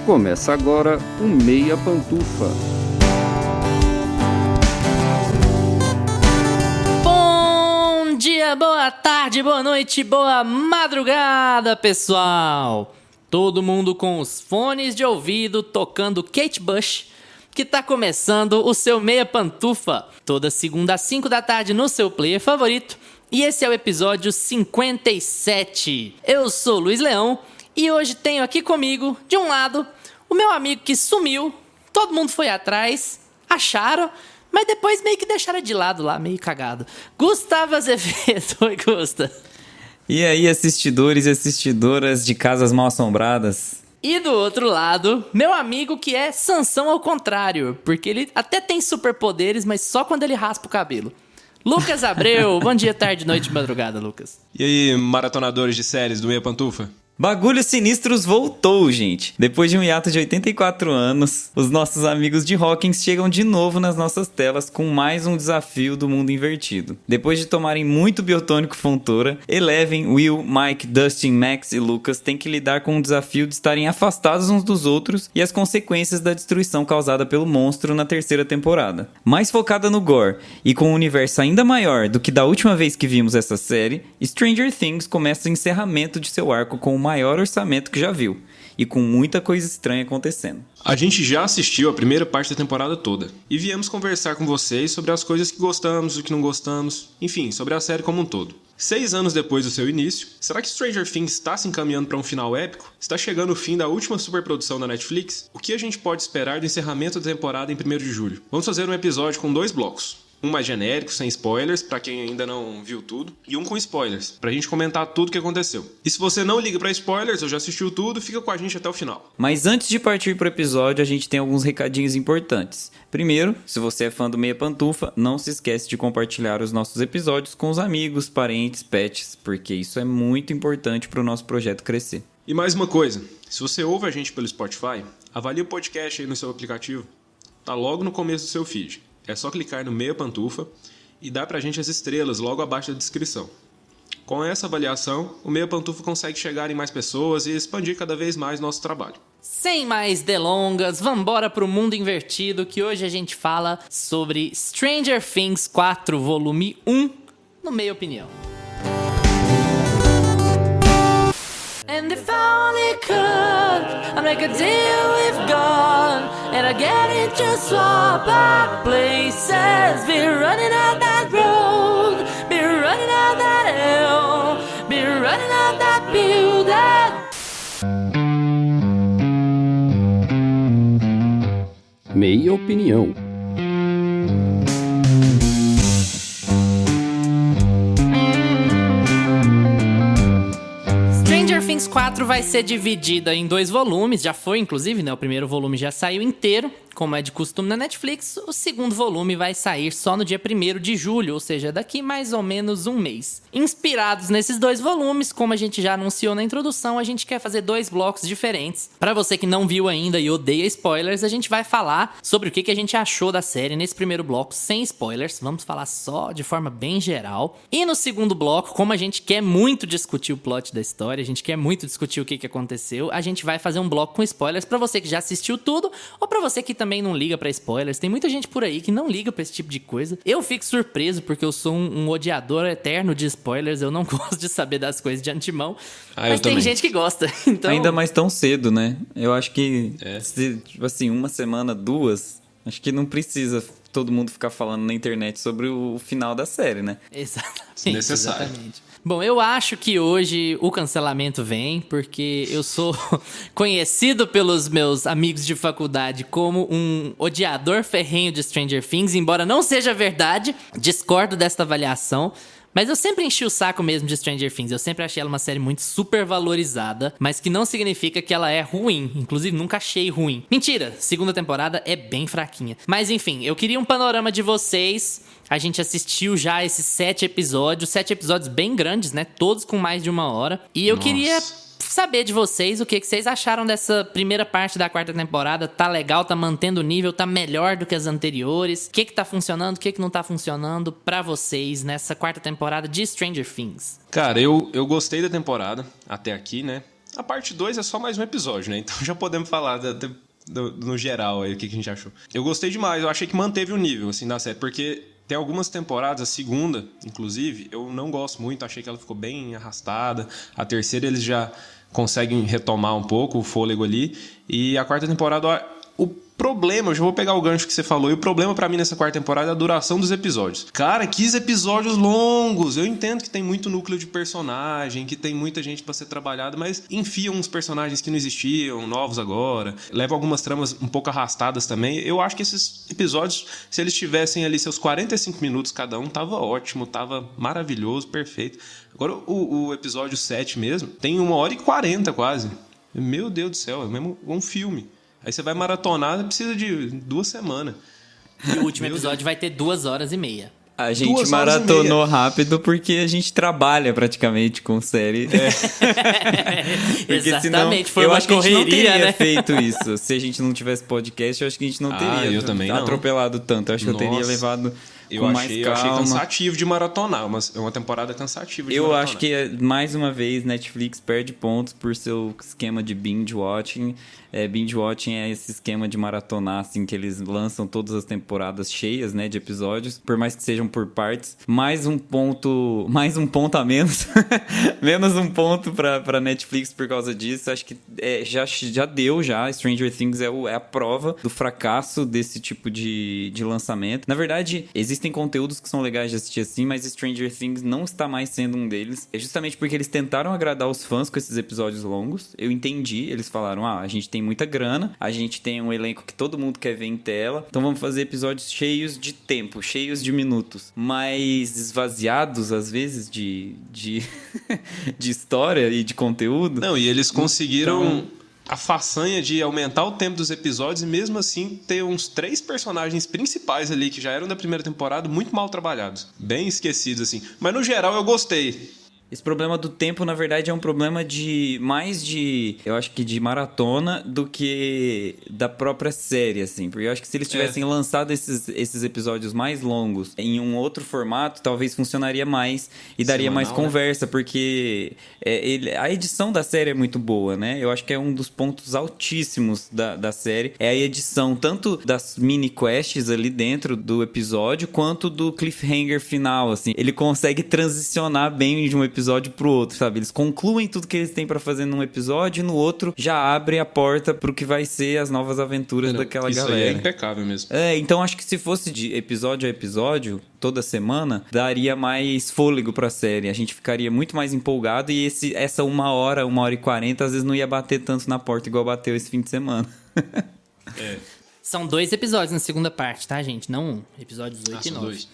Começa agora o Meia Pantufa. Bom dia, boa tarde, boa noite, boa madrugada, pessoal! Todo mundo com os fones de ouvido tocando Kate Bush, que tá começando o seu Meia Pantufa, toda segunda às 5 da tarde no seu player favorito. E esse é o episódio 57. Eu sou o Luiz Leão e hoje tenho aqui comigo, de um lado, o meu amigo que sumiu, todo mundo foi atrás, acharam, mas depois meio que deixaram de lado lá, meio cagado. Gustavo Azevedo. Oi, Gusta. E aí, assistidores e assistidoras de Casas Mal Assombradas? E do outro lado, meu amigo que é Sansão ao contrário, porque ele até tem superpoderes, mas só quando ele raspa o cabelo. Lucas Abreu, bom dia, tarde, noite, madrugada, Lucas. E aí, maratonadores de séries do Meia Pantufa? Bagulhos Sinistros voltou, gente. Depois de um hiato de 84 anos, os nossos amigos de Hawkins chegam de novo nas nossas telas com mais um desafio do mundo invertido. Depois de tomarem muito biotônico Fontoura, Eleven, Will, Mike, Dustin, Max e Lucas têm que lidar com o desafio de estarem afastados uns dos outros e as consequências da destruição causada pelo monstro na terceira temporada. Mais focada no gore e com um universo ainda maior do que da última vez que vimos essa série, Stranger Things começa o encerramento de seu arco com o maior orçamento que já viu, e com muita coisa estranha acontecendo. A gente já assistiu a primeira parte da temporada toda, e viemos conversar com vocês sobre as coisas que gostamos, o que não gostamos, enfim, sobre a série como um todo. 6 anos depois do seu início, será que Stranger Things está se encaminhando para um final épico? Está chegando o fim da última superprodução da Netflix? O que a gente pode esperar do encerramento da temporada em 1º de julho? Vamos fazer um episódio com 2 blocos. Um mais genérico, sem spoilers, pra quem ainda não viu tudo, e um com spoilers, pra gente comentar tudo o que aconteceu. E se você não liga pra spoilers ou já assistiu tudo, fica com a gente até o final. Mas antes de partir pro episódio, a gente tem alguns recadinhos importantes. Primeiro, se você é fã do Meia Pantufa, não se esquece de compartilhar os nossos episódios com os amigos, parentes, pets, porque isso é muito importante pro nosso projeto crescer. E mais uma coisa, se você ouve a gente pelo Spotify, avalie o podcast aí no seu aplicativo. Tá logo no começo do seu feed. É só clicar no Meia Pantufa e dar pra gente as estrelas logo abaixo da descrição. Com essa avaliação, o Meia Pantufa consegue chegar em mais pessoas e expandir cada vez mais nosso trabalho. Sem mais delongas, vambora pro mundo invertido, que hoje a gente fala sobre Stranger Things 4, volume 1, no Meia Opinião. And if I only could, I'd make a deal with God, and I get it, just swap our places. Be running out that road, be running out that hill, be running out that building. Meia Opinião. Stranger Things 4 vai ser dividida em 2 volumes, já foi inclusive, né? O primeiro volume já saiu inteiro, como é de costume na Netflix. O segundo volume vai sair só no dia 1º de julho, ou seja, daqui mais ou menos um mês. Inspirados nesses 2 volumes, como a gente já anunciou na introdução, a gente quer fazer 2 blocos diferentes. Pra você que não viu ainda e odeia spoilers, a gente vai falar sobre o que a gente achou da série nesse primeiro bloco, sem spoilers. Vamos falar só de forma bem geral. E no segundo bloco, como a gente quer muito discutir o plot da história, a gente quer muito discutir o que aconteceu, a gente vai fazer um bloco com spoilers pra você que já assistiu tudo, ou pra você que também não liga pra spoilers. Tem muita gente por aí que não liga pra esse tipo de coisa. Eu fico surpreso porque eu sou um odiador eterno de spoilers. Eu não gosto de saber das coisas de antemão. Mas tem gente que gosta. Então... Ainda mais tão cedo, né? Eu acho que, se, tipo assim, 1 semana, 2, acho que não precisa todo mundo ficar falando na internet sobre o final da série, né? Exatamente. Necessário. Exatamente. Bom, eu acho que hoje o cancelamento vem porque eu sou conhecido pelos meus amigos de faculdade como um odiador ferrenho de Stranger Things, embora não seja verdade, discordo desta avaliação. Mas eu sempre enchi o saco mesmo de Stranger Things. Eu sempre achei ela uma série muito super valorizada, mas que não significa que ela é ruim. Inclusive, nunca achei ruim. Mentira, segunda temporada é bem fraquinha. Mas enfim, eu queria um panorama de vocês. A gente assistiu já esses 7 episódios. 7 episódios bem grandes, né? Todos com mais de 1 hora. E eu queria saber de vocês o que vocês acharam dessa primeira parte da 4ª temporada. Tá legal, tá mantendo o nível, tá melhor do que as anteriores? O que tá funcionando, o que não tá funcionando pra vocês nessa 4ª temporada de Stranger Things? Cara, eu gostei da temporada até aqui, né? A parte 2 é só mais um episódio, né? Então já podemos falar no geral aí o que a gente achou. Eu gostei demais, eu achei que manteve o nível, assim, da série, porque tem algumas temporadas, a segunda, inclusive, eu não gosto muito, achei que ela ficou bem arrastada. A terceira eles já conseguem retomar um pouco o fôlego ali. E a quarta temporada, o problema, eu já vou pegar o gancho que você falou, e o problema pra mim nessa quarta temporada é a duração dos episódios. Cara, que episódios longos! Eu entendo que tem muito núcleo de personagem, que tem muita gente pra ser trabalhada, mas enfiam uns personagens que não existiam, novos agora, levam algumas tramas um pouco arrastadas também. Eu acho que esses episódios, se eles tivessem ali seus 45 minutos cada um, tava ótimo, tava maravilhoso, perfeito. Agora o episódio 7 mesmo, tem 1h40 quase. Meu Deus do céu, é mesmo um filme. Aí você vai maratonar, precisa de 2 semanas. E o último episódio vai ter 2h30. A gente maratonou rápido porque a gente trabalha praticamente com série. Exatamente, senão, foi uma correria, né? Eu acho que a gente não teria feito isso. Se a gente não tivesse podcast, eu acho que a gente não teria atropelado tanto. Eu acho que eu teria levado com mais calma. Eu achei cansativo de maratonar, mas é uma temporada cansativa de maratonar. Eu acho que, mais uma vez, Netflix perde pontos por seu esquema de binge-watching. Binge-watching é esse esquema de maratonar, assim, que eles lançam todas as temporadas cheias, né, de episódios, por mais que sejam por partes. Mais um ponto a menos. Menos um ponto pra Netflix por causa disso. Acho que já deu. Stranger Things é a prova do fracasso desse tipo de lançamento. Na verdade, existem conteúdos que são legais de assistir assim, mas Stranger Things não está mais sendo um deles. É justamente porque eles tentaram agradar os fãs com esses episódios longos. Eu entendi. Eles falaram, a gente tem muita grana, a gente tem um elenco que todo mundo quer ver em tela, então vamos fazer episódios cheios de tempo, cheios de minutos, mas esvaziados às vezes de história e de conteúdo. Não, e eles conseguiram a façanha de aumentar o tempo dos episódios e mesmo assim ter uns 3 personagens principais ali que já eram da primeira temporada muito mal trabalhados, bem esquecidos assim, mas no geral eu gostei. Esse problema do tempo, na verdade, é um problema eu acho que de maratona do que da própria série, assim. Porque eu acho que se eles tivessem lançado esses episódios mais longos em um outro formato, talvez funcionaria mais e daria mais conversa, porque a edição da série é muito boa, né? Eu acho que é um dos pontos altíssimos da série. É a edição tanto das mini quests ali dentro do episódio, quanto do cliffhanger final, assim. Ele consegue transicionar bem de um episódio pro outro, sabe? Eles concluem tudo que eles têm pra fazer num episódio e no outro já abre a porta pro que vai ser as novas aventuras daquela galera. Isso aí é impecável mesmo. Então acho que se fosse de episódio a episódio, toda semana, daria mais fôlego pra série. A gente ficaria muito mais empolgado e essa 1h40, às vezes não ia bater tanto na porta igual bateu esse fim de semana. São 2 episódios na segunda parte, tá, gente? Não um. Episódios 8 e 9. 2.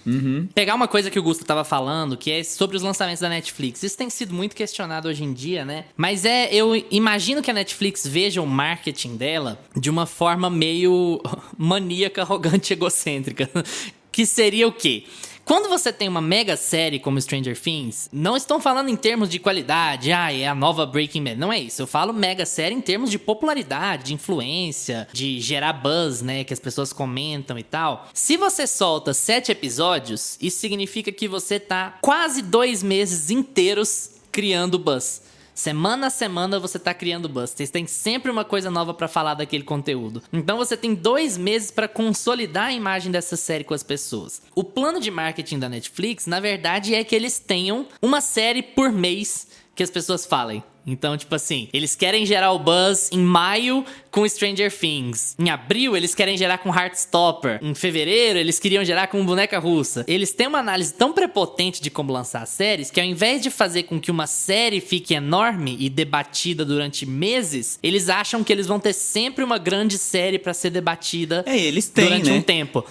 Pegar uma coisa que o Gusto tava falando, que é sobre os lançamentos da Netflix. Isso tem sido muito questionado hoje em dia, né? Mas eu imagino que a Netflix veja o marketing dela de uma forma meio maníaca, arrogante, egocêntrica. Que seria o quê? Quando você tem uma mega série como Stranger Things, não estou falando em termos de qualidade, é a nova Breaking Bad, não é isso. Eu falo mega série em termos de popularidade, de influência, de gerar buzz, né, que as pessoas comentam e tal. Se você solta 7 episódios, isso significa que você tá quase 2 meses inteiros criando buzz. Semana a semana você tá criando buzz. Você tem sempre uma coisa nova pra falar daquele conteúdo. Então você tem 2 meses pra consolidar a imagem dessa série com as pessoas. O plano de marketing da Netflix, na verdade, é que eles tenham uma série por mês que as pessoas falem. Então, tipo assim, eles querem gerar o buzz em maio com Stranger Things. Em abril, eles querem gerar com Heartstopper. Em fevereiro, eles queriam gerar com Boneca Russa. Eles têm uma análise tão prepotente de como lançar séries que ao invés de fazer com que uma série fique enorme e debatida durante meses, eles acham que eles vão ter sempre uma grande série pra ser debatida eles têm, durante né? um tempo.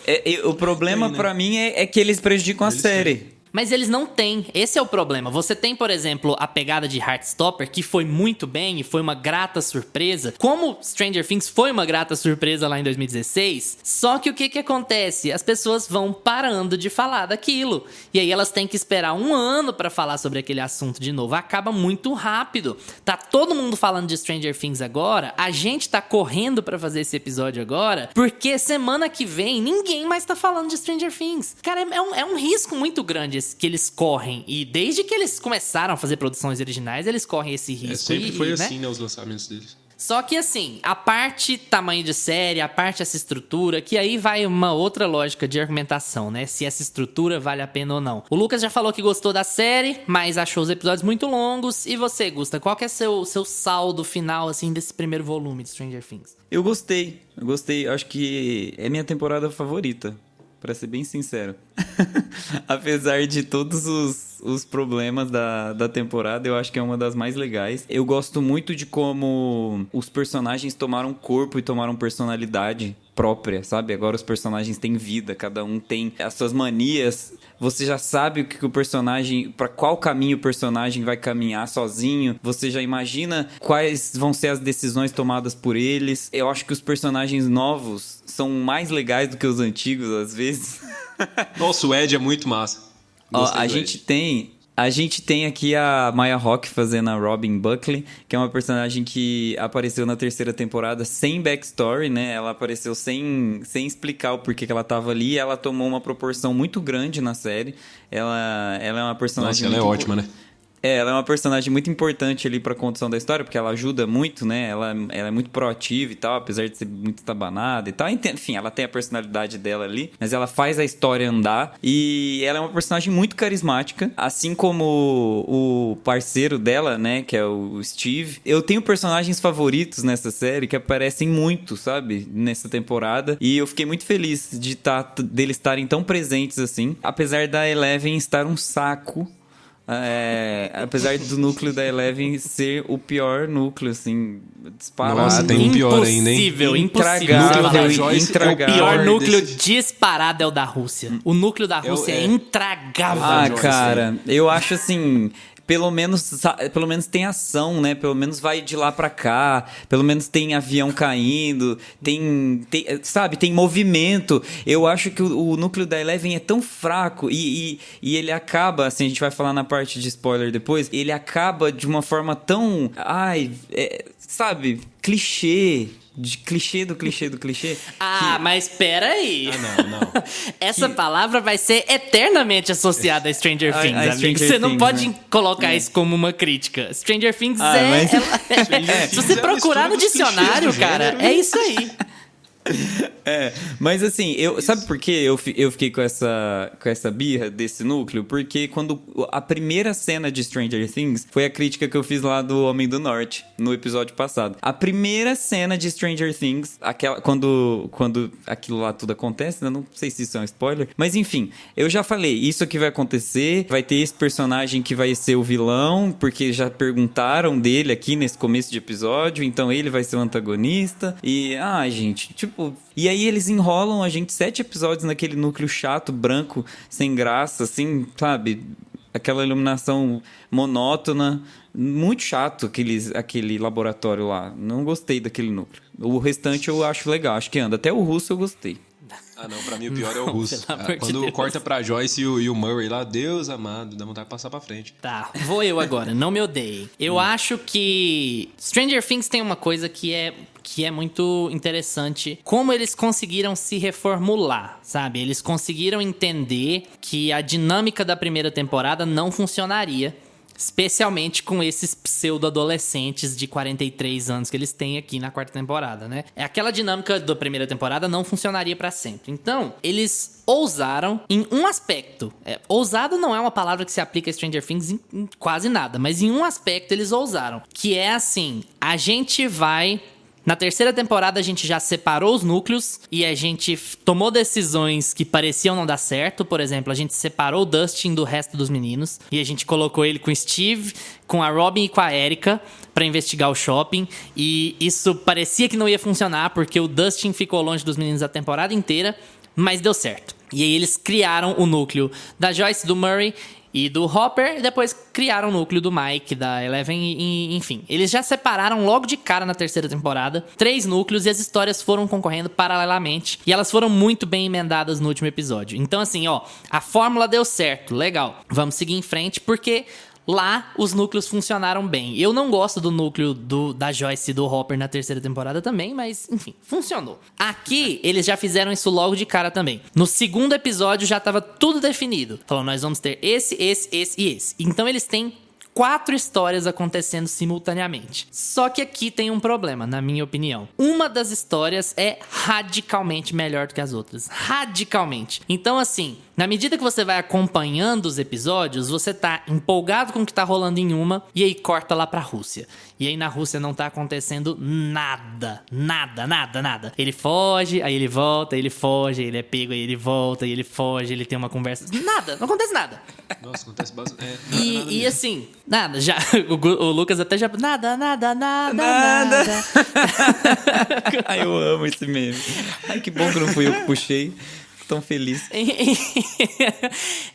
O problema pra mim é que eles prejudicam a série. Mas eles não têm. Esse é o problema. Você tem, por exemplo, a pegada de Heartstopper, que foi muito bem e foi uma grata surpresa. Como Stranger Things foi uma grata surpresa lá em 2016. Só que o que acontece? As pessoas vão parando de falar daquilo. E aí elas têm que esperar 1 ano pra falar sobre aquele assunto de novo. Acaba muito rápido. Tá todo mundo falando de Stranger Things agora. A gente tá correndo pra fazer esse episódio agora. Porque semana que vem ninguém mais tá falando de Stranger Things. Cara, é um risco muito grande eles correm, e desde que eles começaram a fazer produções originais, eles correm esse risco. Sempre foi né? assim, né, os lançamentos deles. Só que assim, a parte tamanho de série, a parte essa estrutura, que aí vai uma outra lógica de argumentação, né? Se essa estrutura vale a pena ou não. O Lucas já falou que gostou da série, mas achou os episódios muito longos. E você, Gusta, qual que é seu saldo final, assim, desse primeiro volume de Stranger Things? Eu gostei. Acho que é minha temporada favorita, pra ser bem sincero. Apesar de todos os problemas da temporada, eu acho que é uma das mais legais. Eu gosto muito de como os personagens tomaram corpo e tomaram personalidade própria, sabe? Agora os personagens têm vida, cada um tem as suas manias. Você já sabe o que o personagem, para qual caminho o personagem vai caminhar sozinho. Você já imagina quais vão ser as decisões tomadas por eles. Eu acho que os personagens novos são mais legais do que os antigos, às vezes. Nossa, o Ed é muito massa. Ó, Gostei a do gente Ed. tem aqui a Maya Hawke fazendo a Robin Buckley, que é uma personagem que apareceu na terceira temporada sem backstory, né? Ela apareceu sem explicar o porquê que ela tava ali. Ela tomou uma proporção muito grande na série. Ela é uma personagem... Nossa, ela é ótima, né? Ela é uma personagem muito importante ali pra condução da história, porque ela ajuda muito, né? Ela é muito proativa e tal, apesar de ser muito estabanada e tal. Enfim, ela tem a personalidade dela ali, mas ela faz a história andar. E ela é uma personagem muito carismática, assim como o parceiro dela, né? Que é o Steve. Eu tenho personagens favoritos nessa série que aparecem muito, sabe? Nessa temporada. E eu fiquei muito feliz deles estarem tão presentes assim. Apesar da Eleven estar um saco. Apesar do núcleo da Eleven ser o pior núcleo, assim, disparado. Nossa, tem um pior ainda, hein? Impossível. Intragável. O pior núcleo desse... disparado é o da Rússia. O núcleo da Rússia é intragável. Cara, eu acho assim... Pelo menos tem ação, né? Pelo menos vai de lá pra cá. Pelo menos tem avião caindo. Sabe? Tem movimento. Eu acho que o núcleo da Eleven é tão fraco. E ele acaba, assim, a gente vai falar na parte de spoiler depois. Ele acaba de uma forma tão... sabe? Clichê do clichê. Mas peraí. Não. Essa palavra vai ser eternamente associada a Stranger Things, amigo. Stranger Você não Things, pode né? colocar isso como uma crítica. Stranger Things Se você é a procurar mistura no dos dicionário, clichês do cara, gênero. é isso aí. Mas assim, sabe por que eu fiquei com essa birra desse núcleo? Porque quando a primeira cena de Stranger Things foi a crítica que eu fiz lá do Homem do Norte, no episódio passado. A primeira cena de Stranger Things, quando aquilo lá tudo acontece, né? Não sei se isso é um spoiler, mas enfim, eu já falei, isso aqui vai acontecer, vai ter esse personagem que vai ser o vilão, porque já perguntaram dele aqui nesse começo de episódio, então ele vai ser o antagonista, e, gente, tipo... E aí eles enrolam a gente 7 episódios naquele núcleo chato, branco, sem graça, assim, sabe? Aquela iluminação monótona. Muito chato aquele laboratório lá. Não gostei daquele núcleo. O restante eu acho legal, acho que anda. Até o russo eu gostei. Não, pra mim o pior é o russo. Pelo amor de Quando Deus. corta pra Joyce e o Murray lá, Deus amado, dá vontade de passar pra frente. Tá, vou eu agora, não me odeiem. Eu acho que Stranger Things tem uma coisa que é muito interessante. Como eles conseguiram se reformular, sabe? Eles conseguiram entender que a dinâmica da primeira temporada não funcionaria. Especialmente com esses pseudo-adolescentes de 43 anos que eles têm aqui na quarta temporada, né? Aquela dinâmica da primeira temporada não funcionaria pra sempre. Então, eles ousaram em um aspecto. Ousado não é uma palavra que se aplica a Stranger Things em quase nada, mas em um aspecto eles ousaram. Que é assim, a gente vai... Na terceira temporada, a gente já separou os núcleos e a gente tomou decisões que pareciam não dar certo. Por exemplo, a gente separou o Dustin do resto dos meninos e a gente colocou ele com o Steve, com a Robin e com a Erica pra investigar o shopping. E isso parecia que não ia funcionar porque o Dustin ficou longe dos meninos a temporada inteira, mas deu certo. E aí eles criaram o núcleo da Joyce, do Murray e do Hopper, e depois criaram o núcleo do Mike, da Eleven, e enfim. Eles já separaram logo de cara na terceira temporada 3 núcleos e as histórias foram concorrendo paralelamente. E elas foram muito bem emendadas no último episódio. Então assim, a fórmula deu certo, legal. Vamos seguir em frente, porque lá os núcleos funcionaram bem. Eu não gosto do núcleo da Joyce e do Hopper na terceira temporada também, mas enfim, funcionou. Aqui, eles já fizeram isso logo de cara também. No segundo episódio já tava tudo definido. Falou, nós vamos ter esse e esse. Então eles têm 4 histórias acontecendo simultaneamente. Só que aqui tem um problema, na minha opinião. Uma das histórias é radicalmente melhor do que as outras. Radicalmente. Então, assim, na medida que você vai acompanhando os episódios, você tá empolgado com o que tá rolando em uma, e aí corta lá pra Rússia. E aí na Rússia não tá acontecendo nada. Nada. Ele foge, aí ele volta, aí ele foge, aí ele é pego, aí ele volta, aí ele foge, ele tem uma conversa. Nada, não acontece nada. Nossa, acontece bastante. E assim, nada, já. O Lucas até já. Nada. Ai, eu amo esse meme. Ai, que bom que não fui eu que puxei. Tão feliz.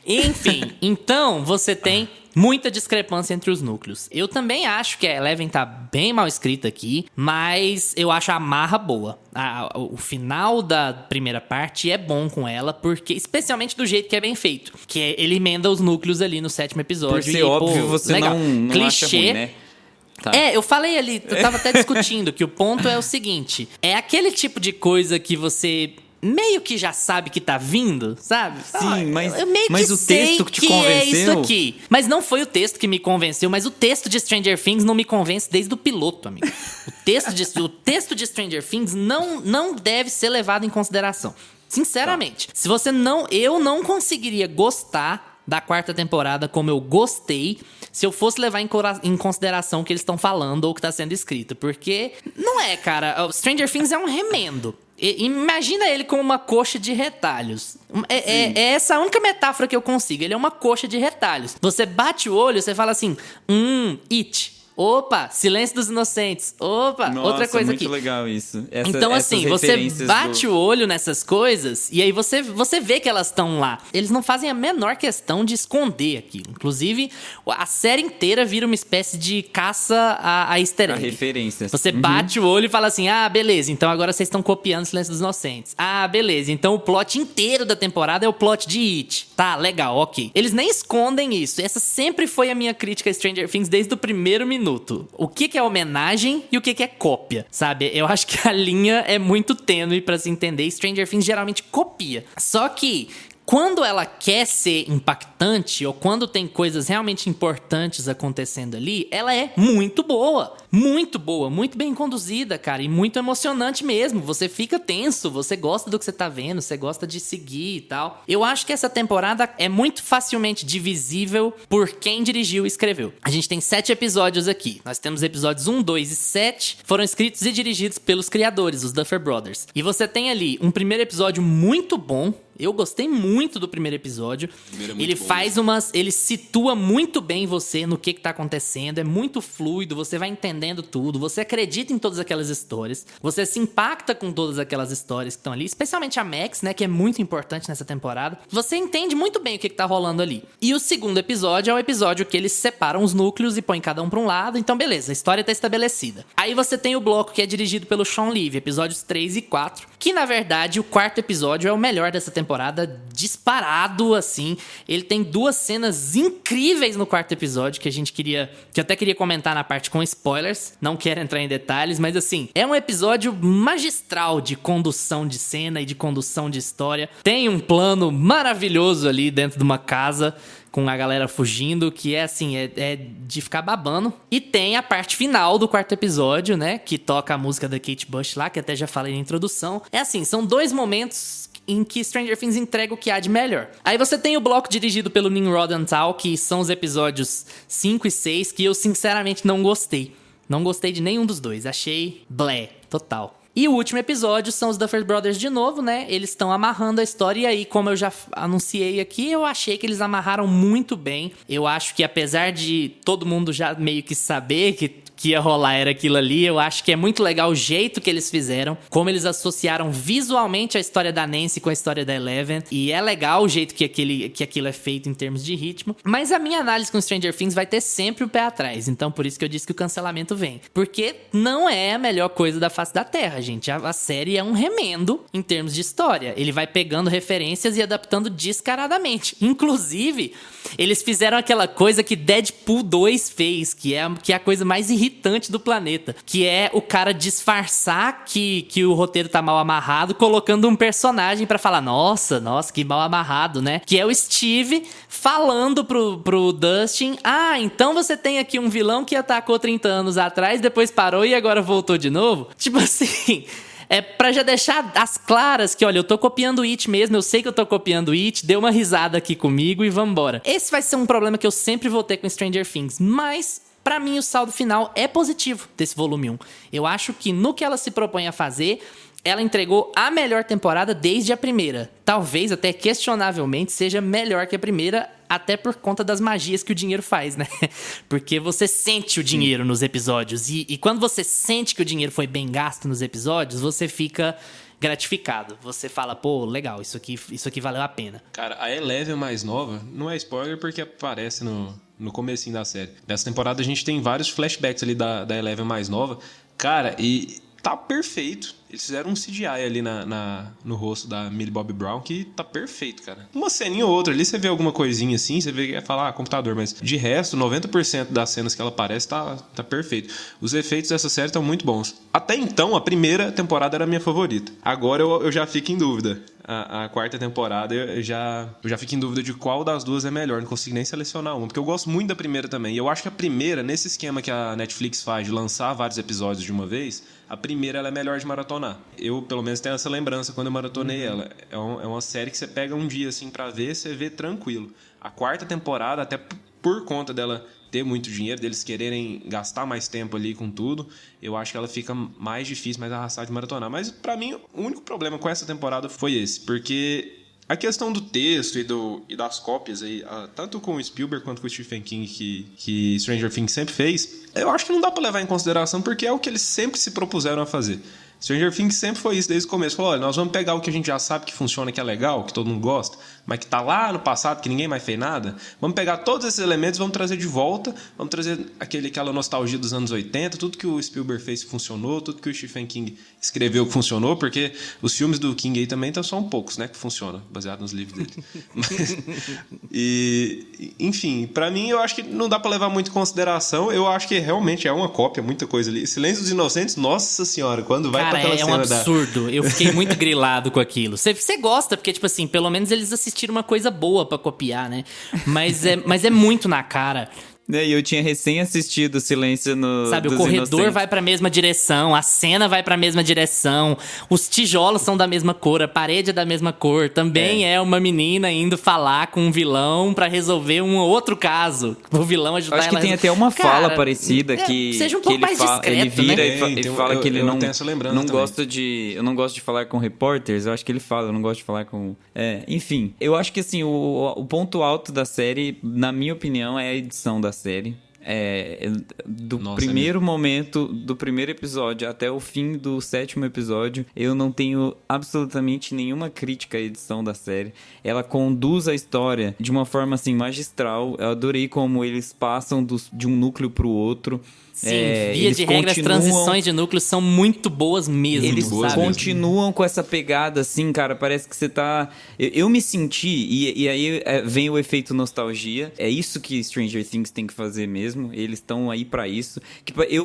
Enfim, então você tem muita discrepância entre os núcleos. Eu também acho que a Eleven tá bem mal escrita aqui, mas eu acho a amarra boa. O final da primeira parte é bom com ela, porque especialmente do jeito que é bem feito. Que ele emenda os núcleos ali no 7º episódio. Por ser óbvio, você legal. não clichê, acha ruim, né? Tá. Eu falei ali, eu tava até discutindo que o ponto é o seguinte: é aquele tipo de coisa que você meio que já sabe que tá vindo, sabe? Sim, mas, eu meio mas que o texto que te convenceu... é isso aqui. Mas não foi o texto que me convenceu, mas o texto de Stranger Things não me convence desde o piloto, amigo. O texto de Stranger Things não deve ser levado em consideração. Sinceramente. Se você não... Eu não conseguiria gostar da 4ª temporada como eu gostei se eu fosse levar em consideração o que eles estão falando ou o que tá sendo escrito. Porque não é, cara. Stranger Things é um remendo. Imagina ele como uma coxa de retalhos. É essa a única metáfora que eu consigo. Ele é uma coxa de retalhos. Você bate o olho, você fala assim... It. Opa, Silêncio dos Inocentes. Opa, Nossa, outra coisa muito aqui. legal isso. Então, assim, você bate o olho nessas coisas e aí você vê que elas estão lá. Eles não fazem a menor questão de esconder aquilo. Inclusive, a série inteira vira uma espécie de caça a easter egg. A referências. Você bate o olho e fala assim, beleza, então agora vocês estão copiando Silêncio dos Inocentes. Beleza, então o plot inteiro da temporada é o plot de It. Tá, legal, ok. Eles nem escondem isso. Essa sempre foi a minha crítica a Stranger Things desde o primeiro minuto. O que é homenagem e o que é cópia, sabe? Eu acho que a linha é muito tênue pra se entender. Stranger Things geralmente copia. Só que quando ela quer ser impactante ou quando tem coisas realmente importantes acontecendo ali, ela é muito boa. Muito boa, muito bem conduzida, cara. E muito emocionante mesmo. Você fica tenso, você gosta do que você tá vendo, você gosta de seguir e tal. Eu acho que essa temporada é muito facilmente divisível por quem dirigiu e escreveu. A gente tem 7 episódios aqui. Nós temos episódios 1, 2 e 7. Foram escritos e dirigidos pelos criadores, os Duffer Brothers. E você tem ali um primeiro episódio muito bom. Eu gostei muito do primeiro episódio. Ele faz ele situa muito bem você no que tá acontecendo. É muito fluido, você vai entendendo tudo. Você acredita em todas aquelas histórias. Você se impacta com todas aquelas histórias que estão ali. Especialmente a Max, né? Que é muito importante nessa temporada. Você entende muito bem o que tá rolando ali. E o segundo episódio é o episódio que eles separam os núcleos e põem cada um pra um lado. Então, beleza, a história tá estabelecida. Aí você tem o bloco que é dirigido pelo Sean Levy, episódios 3 e 4. Que, na verdade, o 4º episódio é o melhor dessa temporada, disparado, assim. Ele tem 2 cenas incríveis no 4º episódio que eu até queria comentar na parte com spoilers. Não quero entrar em detalhes, mas assim, é um episódio magistral de condução de cena e de condução de história. Tem um plano maravilhoso ali dentro de uma casa com a galera fugindo, que é assim, é de ficar babando. E tem a parte final do 4º episódio, né, que toca a música da Kate Bush lá, que até já falei na introdução. É assim, são 2 momentos em que Stranger Things entrega o que há de melhor. Aí você tem o bloco dirigido pelo Nimrod Antal, que são os episódios 5 e 6, que eu sinceramente não gostei. Não gostei de nenhum dos dois, achei blé, total. E o último episódio são os Duffer Brothers de novo, né? Eles estão amarrando a história e aí, como eu já anunciei aqui, eu achei que eles amarraram muito bem. Eu acho que apesar de todo mundo já meio que saber que que ia rolar era aquilo ali. Eu acho que é muito legal o jeito que eles fizeram, como eles associaram visualmente a história da Nancy com a história da Eleven. E é legal o jeito que aquilo é feito em termos de ritmo. Mas a minha análise com Stranger Things vai ter sempre o pé atrás. Então por isso que eu disse que o cancelamento vem. Porque não é a melhor coisa da face da Terra, gente. A série é um remendo em termos de história. Ele vai pegando referências e adaptando descaradamente. Inclusive, eles fizeram aquela coisa que Deadpool 2 fez, que é a coisa mais irritante do planeta. Que é o cara disfarçar que o roteiro tá mal amarrado, colocando um personagem pra falar, nossa, que mal amarrado, né? Que é o Steve falando pro Dustin, então você tem aqui um vilão que atacou 30 anos atrás, depois parou e agora voltou de novo? Tipo assim... É pra já deixar as claras que, olha, eu tô copiando o It mesmo, eu sei que eu tô copiando o It, deu uma risada aqui comigo e vambora. Esse vai ser um problema que eu sempre vou ter com Stranger Things, mas... Pra mim, o saldo final é positivo desse volume 1. Eu acho que no que ela se propõe a fazer, ela entregou a melhor temporada desde a primeira. Talvez, até questionavelmente, seja melhor que a primeira, até por conta das magias que o dinheiro faz, né? Porque você sente o dinheiro nos episódios. E quando você sente que o dinheiro foi bem gasto nos episódios, você fica... gratificado. Você fala, pô, legal, isso aqui valeu a pena. Cara, a Eleven mais nova, não é spoiler porque aparece no comecinho da série. Nessa temporada a gente tem vários flashbacks ali da Eleven mais nova. Cara, e tá perfeito. Eles fizeram um CGI ali no rosto da Millie Bobby Brown que tá perfeito, cara. Uma ceninha ou outra ali, você vê alguma coisinha assim, você vê que é falar, computador, mas de resto, 90% das cenas que ela aparece tá perfeito. Os efeitos dessa série estão muito bons. Até então, a primeira temporada era a minha favorita. Agora eu já fico em dúvida. A quarta temporada eu já fico em dúvida de qual das duas é melhor. Não consigo nem selecionar uma, porque eu gosto muito da primeira também. E eu acho que a primeira, nesse esquema que a Netflix faz de lançar vários episódios de uma vez, a primeira ela é melhor de maratonar. Eu, pelo menos, tenho essa lembrança quando eu maratonei ela. É uma série que você pega um dia assim pra ver, você vê tranquilo. A quarta temporada, até por conta dela ter muito dinheiro, deles quererem gastar mais tempo ali com tudo, eu acho que ela fica mais difícil, mais arrastada de maratonar. Mas pra mim, o único problema com essa temporada foi esse, porque a questão do texto e das cópias aí, tanto com o Spielberg quanto com o Stephen King, que Stranger Things sempre fez, eu acho que não dá pra levar em consideração, porque é o que eles sempre se propuseram a fazer. Stranger Things sempre foi isso desde o começo. Falou, olha, nós vamos pegar o que a gente já sabe que funciona, que é legal, que todo mundo gosta, mas que tá lá no passado, que ninguém mais fez nada. Vamos pegar todos esses elementos, vamos trazer de volta, vamos trazer aquela nostalgia dos anos 80, tudo que o Spielberg fez que funcionou, tudo que o Stephen King escreveu que funcionou, porque os filmes do King aí também são poucos, né, que funcionam, baseado nos livros dele. Enfim, pra mim eu acho que não dá pra levar muito em consideração. Eu acho que realmente é uma cópia, muita coisa ali. Silêncio dos Inocentes, nossa senhora, quando vai pra aquela cena um absurdo. Eu fiquei muito grilado com aquilo. Você gosta, porque, tipo assim, pelo menos eles assistiram uma coisa boa pra copiar, né? Mas é muito na cara. E eu tinha recém assistido Silêncio no Sabe, dos o corredor Inocentes. vai pra mesma direção, a cena vai pra mesma direção, os tijolos são da mesma cor, a parede é da mesma cor. Também é uma menina indo falar com um vilão pra resolver um outro caso. O vilão ajudar ela. Acho que tem até uma fala parecida que seja um que pouco ele mais fala, discreto, ele vira né? e fala que ele eu não tenho essa lembrança também. gosta de, eu não gosto de falar com repórteres. Eu acho que ele fala, eu não gosto de falar com, enfim. Eu acho que assim, o ponto alto da série, na minha opinião, é a edição da série. Primeiro momento, do primeiro episódio até o fim do 7º episódio, eu não tenho absolutamente nenhuma crítica à edição da série. Ela conduz a história de uma forma assim magistral. Eu adorei como eles passam de um núcleo pro outro. Sim, via de regra, as transições de núcleos são muito boas mesmo. Eles sabe? continuam com essa pegada assim, cara, parece que você tá... Eu me senti, e aí vem o efeito nostalgia, é isso que Stranger Things tem que fazer mesmo, eles estão aí pra isso.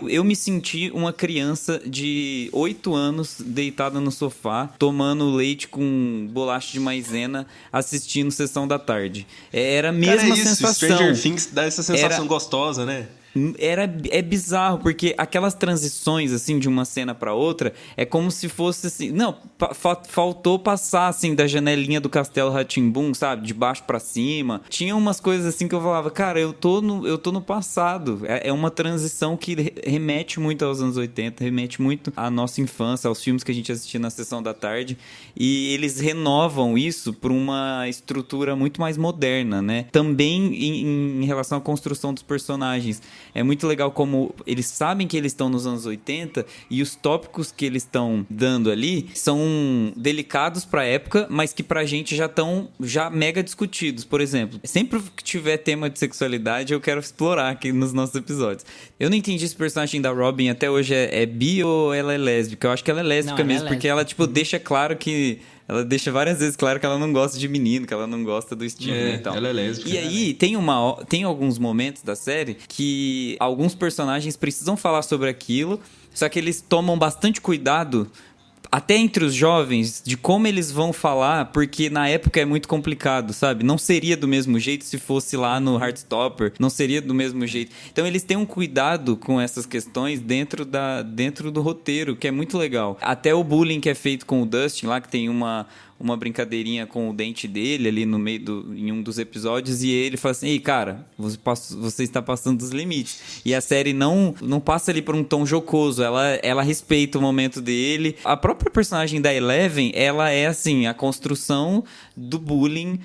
Eu me senti uma criança de 8 anos deitada no sofá, tomando leite com bolacha de maisena, assistindo Sessão da Tarde. Era a mesma sensação. Stranger Things dá essa sensação gostosa, né? É bizarro, porque aquelas transições, assim, de uma cena pra outra, é como se fosse assim... Não, faltou passar, assim, da janelinha do Castelo Rá-Tim-Bum, sabe? De baixo pra cima. Tinha umas coisas, assim, que eu falava, cara, eu tô no passado. É uma transição que remete muito aos anos 80, remete muito à nossa infância, aos filmes que a gente assistia na Sessão da Tarde. E eles renovam isso por uma estrutura muito mais moderna, né? Também em relação à construção dos personagens. É muito legal como eles sabem que eles estão nos anos 80 e os tópicos que eles estão dando ali são delicados pra época, mas que pra gente já estão mega discutidos. Por exemplo, sempre que tiver tema de sexualidade, eu quero explorar aqui nos nossos episódios. Eu não entendi se o personagem da Robin até hoje é bi ou ela é lésbica. Eu acho que ela é lésbica Não, ela mesmo, é porque ela, tipo, deixa claro que... Ela deixa várias vezes claro que ela não gosta de menino, que ela não gosta do Steven e tal. Ela é lésbica. E aí, tem alguns momentos da série que alguns personagens precisam falar sobre aquilo, só que eles tomam bastante cuidado, até entre os jovens, de como eles vão falar, porque na época é muito complicado, sabe? Não seria do mesmo jeito se fosse lá no Heartstopper, não seria do mesmo jeito. Então eles têm um cuidado com essas questões dentro do roteiro, que é muito legal. Até o bullying que é feito com o Dustin lá, que tem uma brincadeirinha com o dente dele ali no meio em um dos episódios, e ele fala assim: ei, cara, você está passando dos limites. E a série não passa ali por um tom jocoso, ela respeita o momento dele. A própria personagem da Eleven, ela é assim, a construção do bullying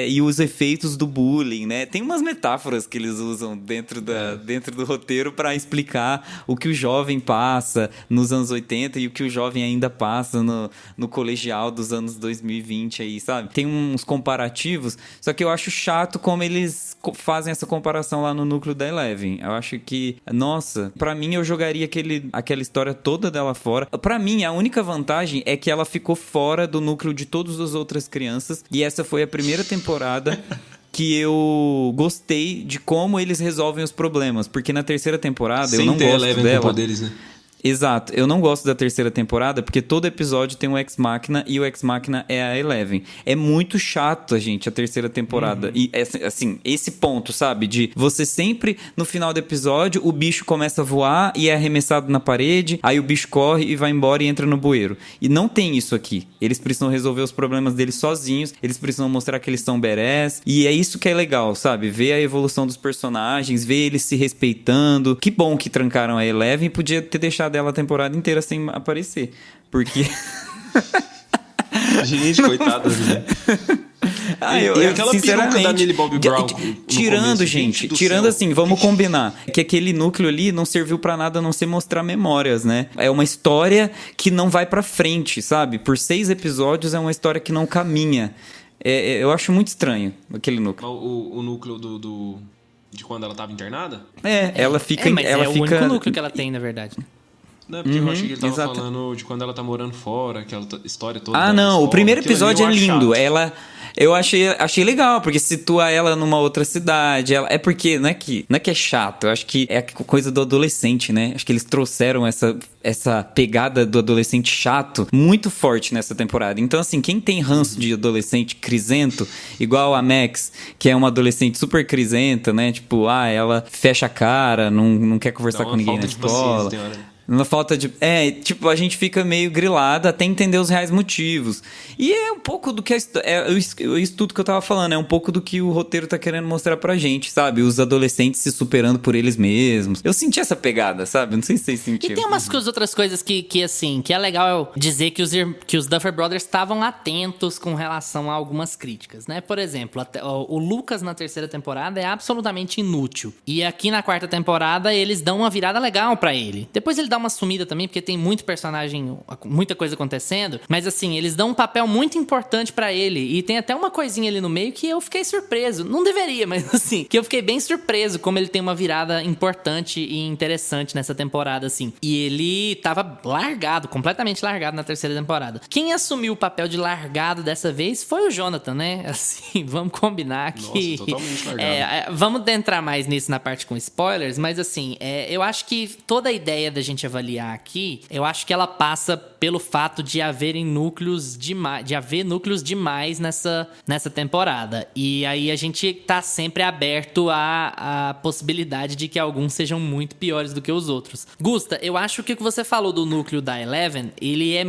e os efeitos do bullying, né? Tem umas metáforas que eles usam dentro do roteiro para explicar o que o jovem passa nos anos 80 e o que o jovem ainda passa no colegial dos anos 2020 aí, sabe? Tem uns comparativos, só que eu acho chato como eles fazem essa comparação lá no núcleo da Eleven. Eu acho que, nossa, pra mim eu jogaria aquela história toda dela fora. Pra mim, a única vantagem é que ela ficou fora do núcleo de todas as outras crianças, e essa foi a primeira temporada que eu gostei de como eles resolvem os problemas, porque na terceira temporada eu não gosto Eleven dela. com poderes, né? Exato, eu não gosto da terceira temporada porque todo episódio tem um Ex-Machina e o Ex-Machina é a Eleven. É muito chato, gente, a terceira temporada. E, assim, esse ponto, sabe? De você sempre, no final do episódio, o bicho começa a voar e é arremessado na parede, aí o bicho corre e vai embora e entra no bueiro. E não tem isso aqui. Eles precisam resolver os problemas deles sozinhos, eles precisam mostrar que eles são badass, e é isso que é legal, sabe? Ver a evolução dos personagens, ver eles se respeitando. Que bom que trancaram a Eleven e podia ter deixado dela a temporada inteira sem aparecer. Porque... Gente, coitada. E aquela sinceramente, peruca da Millie Bobby Brown tirando assim, vamos combinar que aquele núcleo ali não serviu pra nada a não ser mostrar memórias, né? É uma história que não vai pra frente, sabe? Por 6 episódios é uma história que não caminha. Eu acho muito estranho aquele núcleo. O núcleo de quando ela tava internada? Ela fica... Mas ela é fica... o único núcleo que ela tem, na verdade. Não, porque eu achei que ele tava exato. falando de quando ela tá morando fora, aquela história toda. Ah, da não, escola. o primeiro Aquilo ali episódio eu é acho lindo. chato. Eu achei legal, porque situa ela numa outra cidade. É porque não é que é chato, eu acho que é a coisa do adolescente, né? Acho que eles trouxeram essa pegada do adolescente chato muito forte nessa temporada. Então, assim, quem tem ranço de adolescente crisento, igual a Max, que é uma adolescente super crisenta, né? Tipo, ela fecha a cara, não quer conversar com ninguém na escola. Na falta de... tipo, a gente fica meio grilado até entender os reais motivos. E é um pouco do que... isso tudo que eu tava falando, é um pouco do que o roteiro tá querendo mostrar pra gente, sabe? Os adolescentes se superando por eles mesmos. Eu senti essa pegada, sabe? Não sei se vocês sentiram. E tem umas outras coisas que assim, que é legal dizer que os Duffer Brothers estavam atentos com relação a algumas críticas, né? Por exemplo, o Lucas na terceira temporada é absolutamente inútil. E aqui na quarta temporada eles dão uma virada legal pra ele. Depois ele dá uma sumida também, porque tem muito personagem, muita coisa acontecendo. Mas assim, eles dão um papel muito importante pra ele. E tem até uma coisinha ali no meio que eu fiquei surpreso. Não deveria, mas assim, que eu fiquei bem surpreso como ele tem uma virada importante e interessante nessa temporada, assim. E ele tava largado, completamente largado na terceira temporada. Quem assumiu o papel de largado dessa vez foi o Jonathan, né? Assim, vamos combinar que... Nossa, totalmente largado. Vamos adentrar mais nisso na parte com spoilers, mas assim, eu acho que toda a ideia da gente avaliar aqui, eu acho que ela passa pelo fato de haver núcleos demais nessa temporada. E aí a gente tá sempre aberto à possibilidade de que alguns sejam muito piores do que os outros. Gusta, eu acho que o que você falou do núcleo da Eleven, ele é...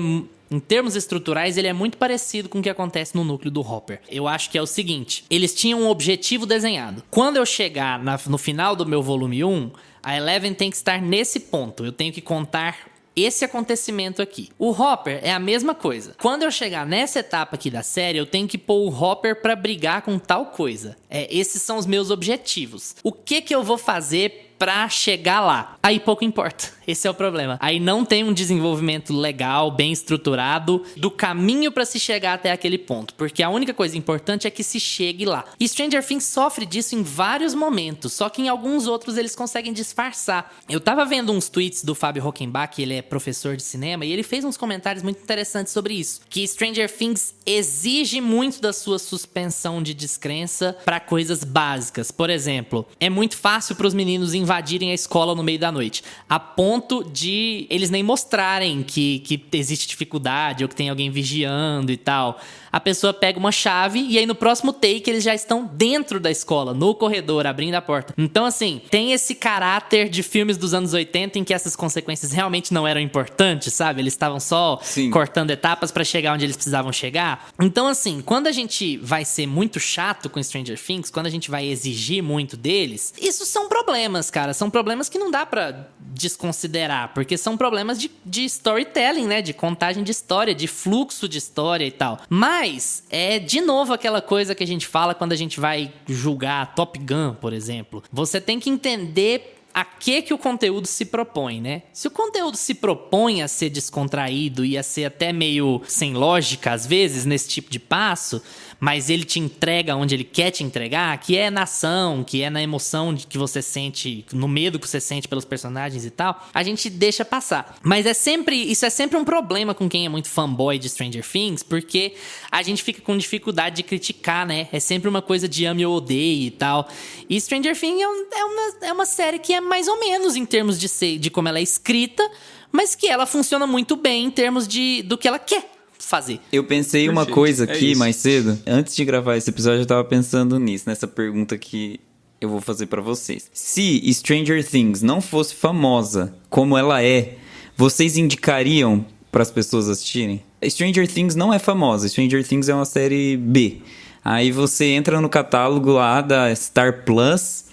Em termos estruturais, ele é muito parecido com o que acontece no núcleo do Hopper. Eu acho que é o seguinte, eles tinham um objetivo desenhado. Quando eu chegar no final do meu volume 1, a Eleven tem que estar nesse ponto. Eu tenho que contar esse acontecimento aqui. O Hopper é a mesma coisa. Quando eu chegar nessa etapa aqui da série, eu tenho que pôr o Hopper pra brigar com tal coisa. Esses são os meus objetivos. O que eu vou fazer pra chegar lá. Aí pouco importa. Esse é o problema. Aí não tem um desenvolvimento legal, bem estruturado do caminho pra se chegar até aquele ponto. Porque a única coisa importante é que se chegue lá. E Stranger Things sofre disso em vários momentos, só que em alguns outros eles conseguem disfarçar. Eu tava vendo uns tweets do Fábio Hockenbach, ele é professor de cinema, e ele fez uns comentários muito interessantes sobre isso. Que Stranger Things exige muito da sua suspensão de descrença pra coisas básicas. Por exemplo, é muito fácil pros meninos invadirem a escola no meio da noite. A ponto de eles nem mostrarem que existe dificuldade ou que tem alguém vigiando e tal. A pessoa pega uma chave e aí no próximo take eles já estão dentro da escola, no corredor, abrindo a porta. Então, assim, tem esse caráter de filmes dos anos 80 em que essas consequências realmente não eram importantes, sabe? Eles estavam só cortando etapas pra chegar onde eles precisavam chegar. Então, assim, quando a gente vai ser muito chato com Stranger Things, quando a gente vai exigir muito deles, isso são problemas, cara. São problemas que não dá pra desconsiderar, porque são problemas de storytelling, né? De contagem de história, de fluxo de história e tal. Mas é, de novo, aquela coisa que a gente fala quando a gente vai julgar Top Gun, por exemplo. Você tem que entender a que o conteúdo se propõe, né? Se o conteúdo se propõe a ser descontraído e a ser até meio sem lógica, às vezes, nesse tipo de passo, mas ele te entrega onde ele quer te entregar, que é na ação, que é na emoção que você sente, no medo que você sente pelos personagens e tal, a gente deixa passar. Mas isso é sempre um problema com quem é muito fanboy de Stranger Things, porque a gente fica com dificuldade de criticar, né? É sempre uma coisa de ame ou odeie e tal. E Stranger Things é uma série que é mais ou menos em termos de como ela é escrita, mas que ela funciona muito bem em termos do que ela quer fazer. Eu pensei uma coisa aqui mais cedo. Antes de gravar esse episódio, eu tava pensando nisso, nessa pergunta que eu vou fazer pra vocês. Se Stranger Things não fosse famosa como ela é, vocês indicariam pras pessoas assistirem? Stranger Things não é famosa. Stranger Things é uma série B. Aí você entra no catálogo lá da Star Plus,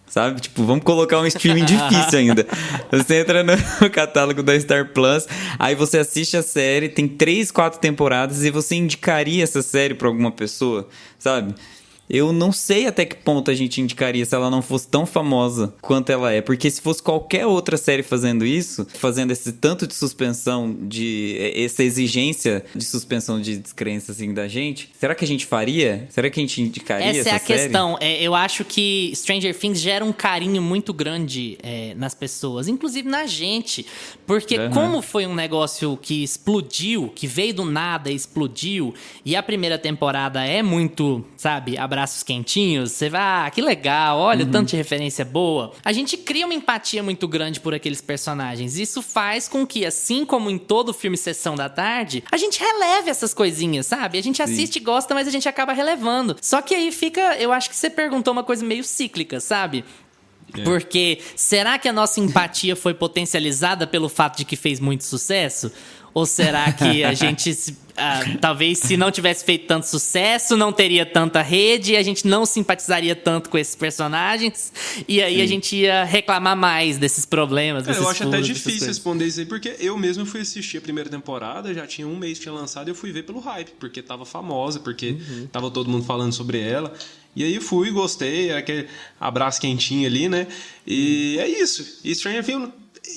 sabe? Tipo, vamos colocar um streaming difícil ainda. Você entra no catálogo da Star Plus, aí você assiste a série, tem 3, 4 temporadas e você indicaria essa série pra alguma pessoa, sabe? Eu não sei até que ponto a gente indicaria se ela não fosse tão famosa quanto ela é. Porque se fosse qualquer outra série fazendo isso, fazendo esse tanto de suspensão, essa exigência de suspensão de descrença assim da gente, será que a gente faria? Será que a gente indicaria essa série? Essa é a questão. Eu acho que Stranger Things gera um carinho muito grande nas pessoas, inclusive na gente. Porque como foi um negócio que explodiu, que veio do nada e explodiu, e a primeira temporada é muito, sabe, abraços quentinhos, você vai, que legal, olha o tanto de referência boa. A gente cria uma empatia muito grande por aqueles personagens. Isso faz com que, assim como em todo filme Sessão da Tarde, a gente releve essas coisinhas, sabe? A gente assiste e gosta, mas a gente acaba relevando. Só que aí fica, eu acho que você perguntou uma coisa meio cíclica, sabe? Porque será que a nossa empatia foi potencializada pelo fato de que fez muito sucesso? Ou será que a gente, talvez, se não tivesse feito tanto sucesso, não teria tanta rede, a gente não simpatizaria tanto com esses personagens, e aí a gente ia reclamar mais desses problemas, desses eu acho furos, até difícil responder isso aí, porque eu mesmo fui assistir a primeira temporada, já tinha um mês que tinha lançado, e eu fui ver pelo hype, porque tava famosa, porque tava todo mundo falando sobre ela. E aí fui, gostei, aquele abraço quentinho ali, né? E é isso. E Stranger Things,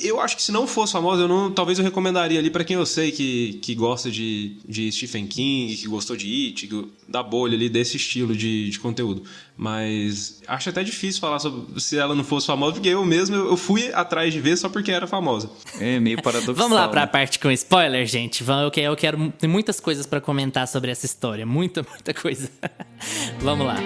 eu acho que se não fosse famosa, talvez eu recomendaria ali pra quem eu sei que gosta de Stephen King, que gostou de It, da bolha ali, desse estilo de conteúdo. Mas acho até difícil falar sobre se ela não fosse famosa, porque eu mesmo eu fui atrás de ver só porque era famosa. É meio paradoxal. Vamos lá pra né? parte com spoiler, gente. Eu quero tem muitas coisas pra comentar sobre essa história. Muita coisa. Vamos lá.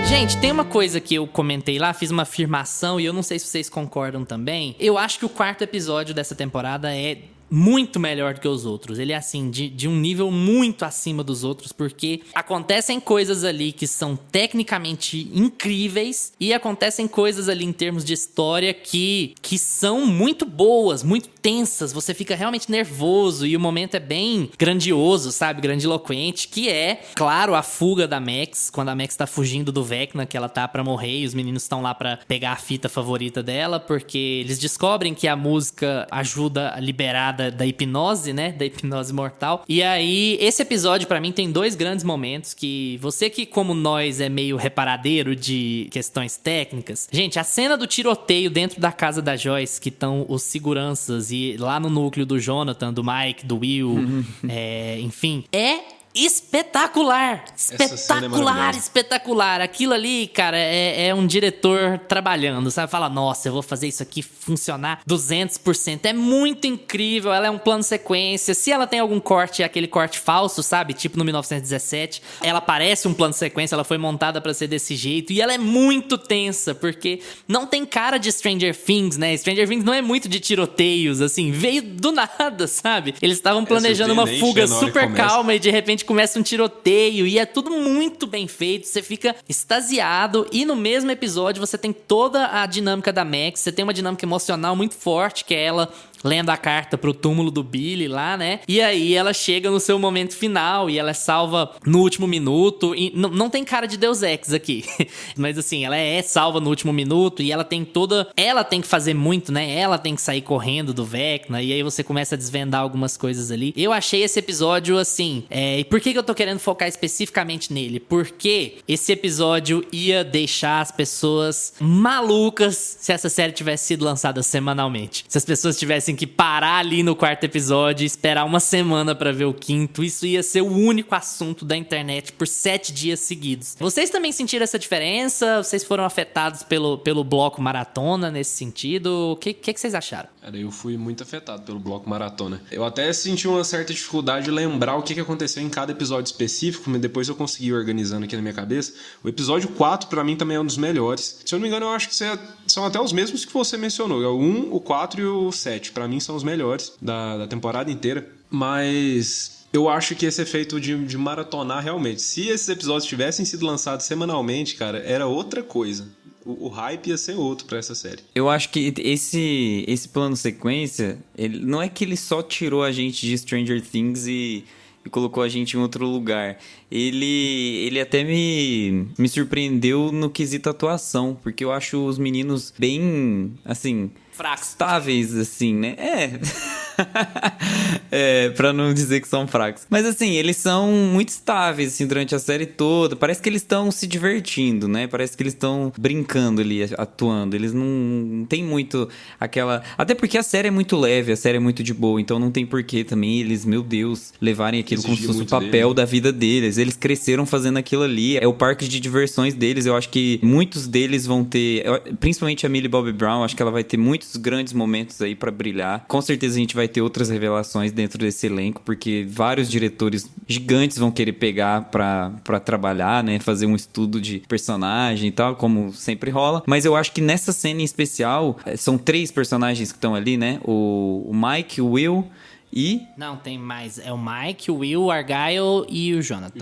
Gente, tem uma coisa que eu comentei lá, fiz uma afirmação e eu não sei se vocês concordam também. Eu acho que o 4º episódio dessa temporada é muito melhor do que os outros. Ele é assim, de um nível muito acima dos outros, porque acontecem coisas ali que são tecnicamente incríveis e acontecem coisas ali em termos de história que são muito boas, muito tensas, você fica realmente nervoso e o momento é bem grandioso, sabe? Grandiloquente, que é, claro, a fuga da Max, quando a Max tá fugindo do Vecna, que ela tá pra morrer e os meninos estão lá pra pegar a fita favorita dela, porque eles descobrem que a música ajuda a liberar da hipnose, né? Da hipnose mortal. E aí, esse episódio pra mim tem dois grandes momentos que você que, como nós, é meio reparadeiro de questões técnicas. Gente, a cena do tiroteio dentro da casa da Joyce, que estão os seguranças e lá no núcleo do Jonathan, do Mike, do Will, enfim, é espetacular! Espetacular, espetacular! Aquilo ali, cara, é um diretor trabalhando, sabe? Fala, nossa, eu vou fazer isso aqui funcionar 200%. É muito incrível, ela é um plano sequência. Se ela tem algum corte, é aquele corte falso, sabe? Tipo no 1917. Ela parece um plano sequência, ela foi montada pra ser desse jeito. E ela é muito tensa, porque não tem cara de Stranger Things, né? Stranger Things não é muito de tiroteios, assim. Veio do nada, sabe? Eles estavam planejando uma fuga super calma e de repente começa um tiroteio e é tudo muito bem feito, você fica extasiado e no mesmo episódio você tem toda a dinâmica da Max, você tem uma dinâmica emocional muito forte, que é ela lendo a carta pro túmulo do Billy lá, né? E aí ela chega no seu momento final e ela é salva no último minuto. E não tem cara de Deus Ex aqui. Mas assim, ela é salva no último minuto e ela tem toda... Ela tem que fazer muito, né? Ela tem que sair correndo do Vecna e aí você começa a desvendar algumas coisas ali. Eu achei esse episódio, assim... E por que eu tô querendo focar especificamente nele? Porque esse episódio ia deixar as pessoas malucas se essa série tivesse sido lançada semanalmente. Se as pessoas tivessem que parar ali no quarto episódio e esperar uma semana pra ver o quinto, isso ia ser o único assunto da internet por 7 dias seguidos. Vocês também sentiram essa diferença? Vocês foram afetados pelo bloco maratona nesse sentido? O que vocês acharam? Cara, eu fui muito afetado pelo bloco maratona. Eu até senti uma certa dificuldade de lembrar o que aconteceu em cada episódio específico, mas depois eu consegui ir organizando aqui na minha cabeça. O episódio 4, pra mim, também é um dos melhores. Se eu não me engano, eu acho que são até os mesmos que você mencionou. É o 1, o 4 e o 7. Pra mim, são os melhores da temporada inteira. Mas... eu acho que esse efeito de maratonar, realmente... se esses episódios tivessem sido lançados semanalmente, cara, era outra coisa. O hype ia ser outro pra essa série. Eu acho que esse plano sequência, ele, não é que ele só tirou a gente de Stranger Things e colocou a gente em outro lugar. Ele até me surpreendeu no quesito atuação, porque eu acho os meninos bem, assim... fracos. Estáveis, assim, né? Pra não dizer que são fracos. Mas assim, eles são muito estáveis, assim, durante a série toda. Parece que eles estão se divertindo, né? Parece que eles estão brincando ali, atuando. Eles não tem muito aquela... até porque a série é muito leve, a série é muito de boa. Então não tem porquê também eles, meu Deus, levarem aquilo como se fosse o papel da vida deles. Eles cresceram fazendo aquilo ali. É o parque de diversões deles. Eu acho que muitos deles vão ter... principalmente a Millie Bobby Brown, acho que ela vai ter muitos grandes momentos aí pra brilhar. Com certeza a gente vai ter outras revelações dentro desse elenco, porque vários diretores gigantes vão querer pegar pra trabalhar, né? Fazer um estudo de personagem e tal, como sempre rola. Mas eu acho que nessa cena em especial, são 3 personagens que estão ali, né? O Mike, o Will e... não, tem mais. É o Mike, o Will, o Argyle e o Jonathan.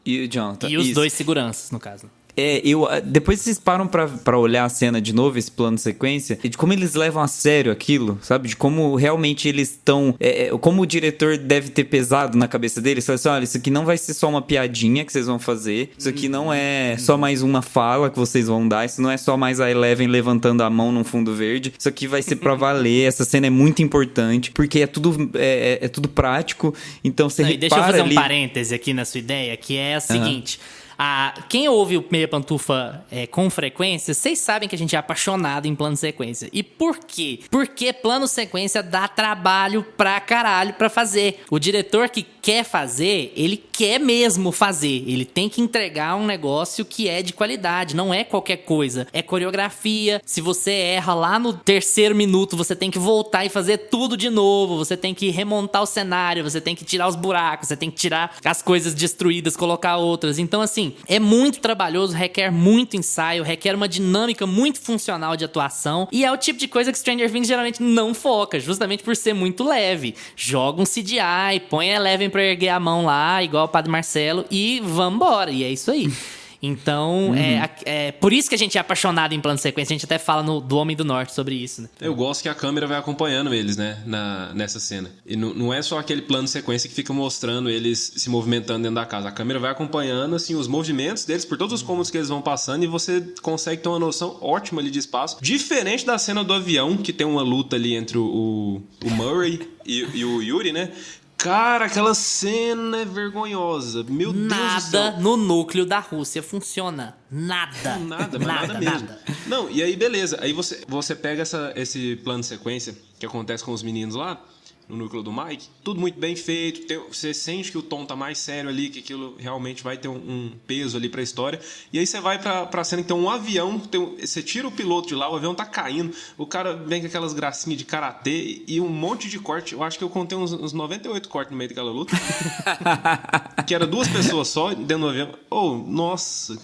E o Jonathan. E os 2 seguranças, no caso. Depois vocês param pra olhar a cena de novo, esse plano de sequência, de como eles levam a sério aquilo, sabe? De como realmente eles estão... como o diretor deve ter pesado na cabeça deles. Fala assim, olha, isso aqui não vai ser só uma piadinha que vocês vão fazer. Isso aqui não é só mais uma fala que vocês vão dar. Isso não é só mais a Eleven levantando a mão num fundo verde. Isso aqui vai ser pra valer. Essa cena é muito importante, porque é tudo prático. Então você repara. Deixa eu fazer ali... um parêntese aqui na sua ideia, que é a seguinte... quem ouve o Meia Pantufa com frequência, vocês sabem que a gente é apaixonado em plano sequência. E por quê? Porque plano sequência dá trabalho pra caralho pra fazer. O diretor que quer fazer, ele quer mesmo fazer. Ele tem que entregar um negócio que é de qualidade, não é qualquer coisa. É coreografia. Se você erra lá no 3º minuto, você tem que voltar e fazer tudo de novo. Você tem que remontar o cenário, você tem que tirar os buracos, você tem que tirar as coisas destruídas, colocar outras. Então, assim, é muito trabalhoso, requer muito ensaio, requer uma dinâmica muito funcional de atuação, e é o tipo de coisa que Stranger Things geralmente não foca, justamente por ser muito leve. Joga um CGI, põe a Eleven pra erguer a mão lá, igual o Padre Marcelo, e vambora, e é isso aí. Então, é por isso que a gente é apaixonado em plano de sequência. A gente até fala do Homem do Norte sobre isso, né? Eu gosto que a câmera vai acompanhando eles, né, nessa cena. E não é só aquele plano de sequência que fica mostrando eles se movimentando dentro da casa. A câmera vai acompanhando, assim, os movimentos deles por todos os cômodos que eles vão passando e você consegue ter uma noção ótima ali de espaço. Diferente da cena do avião, que tem uma luta ali entre o Murray e o Yuri, né? Cara, aquela cena é vergonhosa. Meu Deus do céu. Nada no núcleo da Rússia funciona. Nada. Nada mesmo. Não, e aí beleza. Aí você pega esse plano de sequência que acontece com os meninos lá, no núcleo do Mike, tudo muito bem feito, você sente que o tom tá mais sério ali, que aquilo realmente vai ter um peso ali pra história, e aí você vai pra cena que tem um avião, você tira o piloto de lá, o avião tá caindo, o cara vem com aquelas gracinhas de karatê e um monte de corte, eu acho que eu contei uns 98 cortes no meio daquela luta, que era 2 pessoas só dentro do avião. Nossa,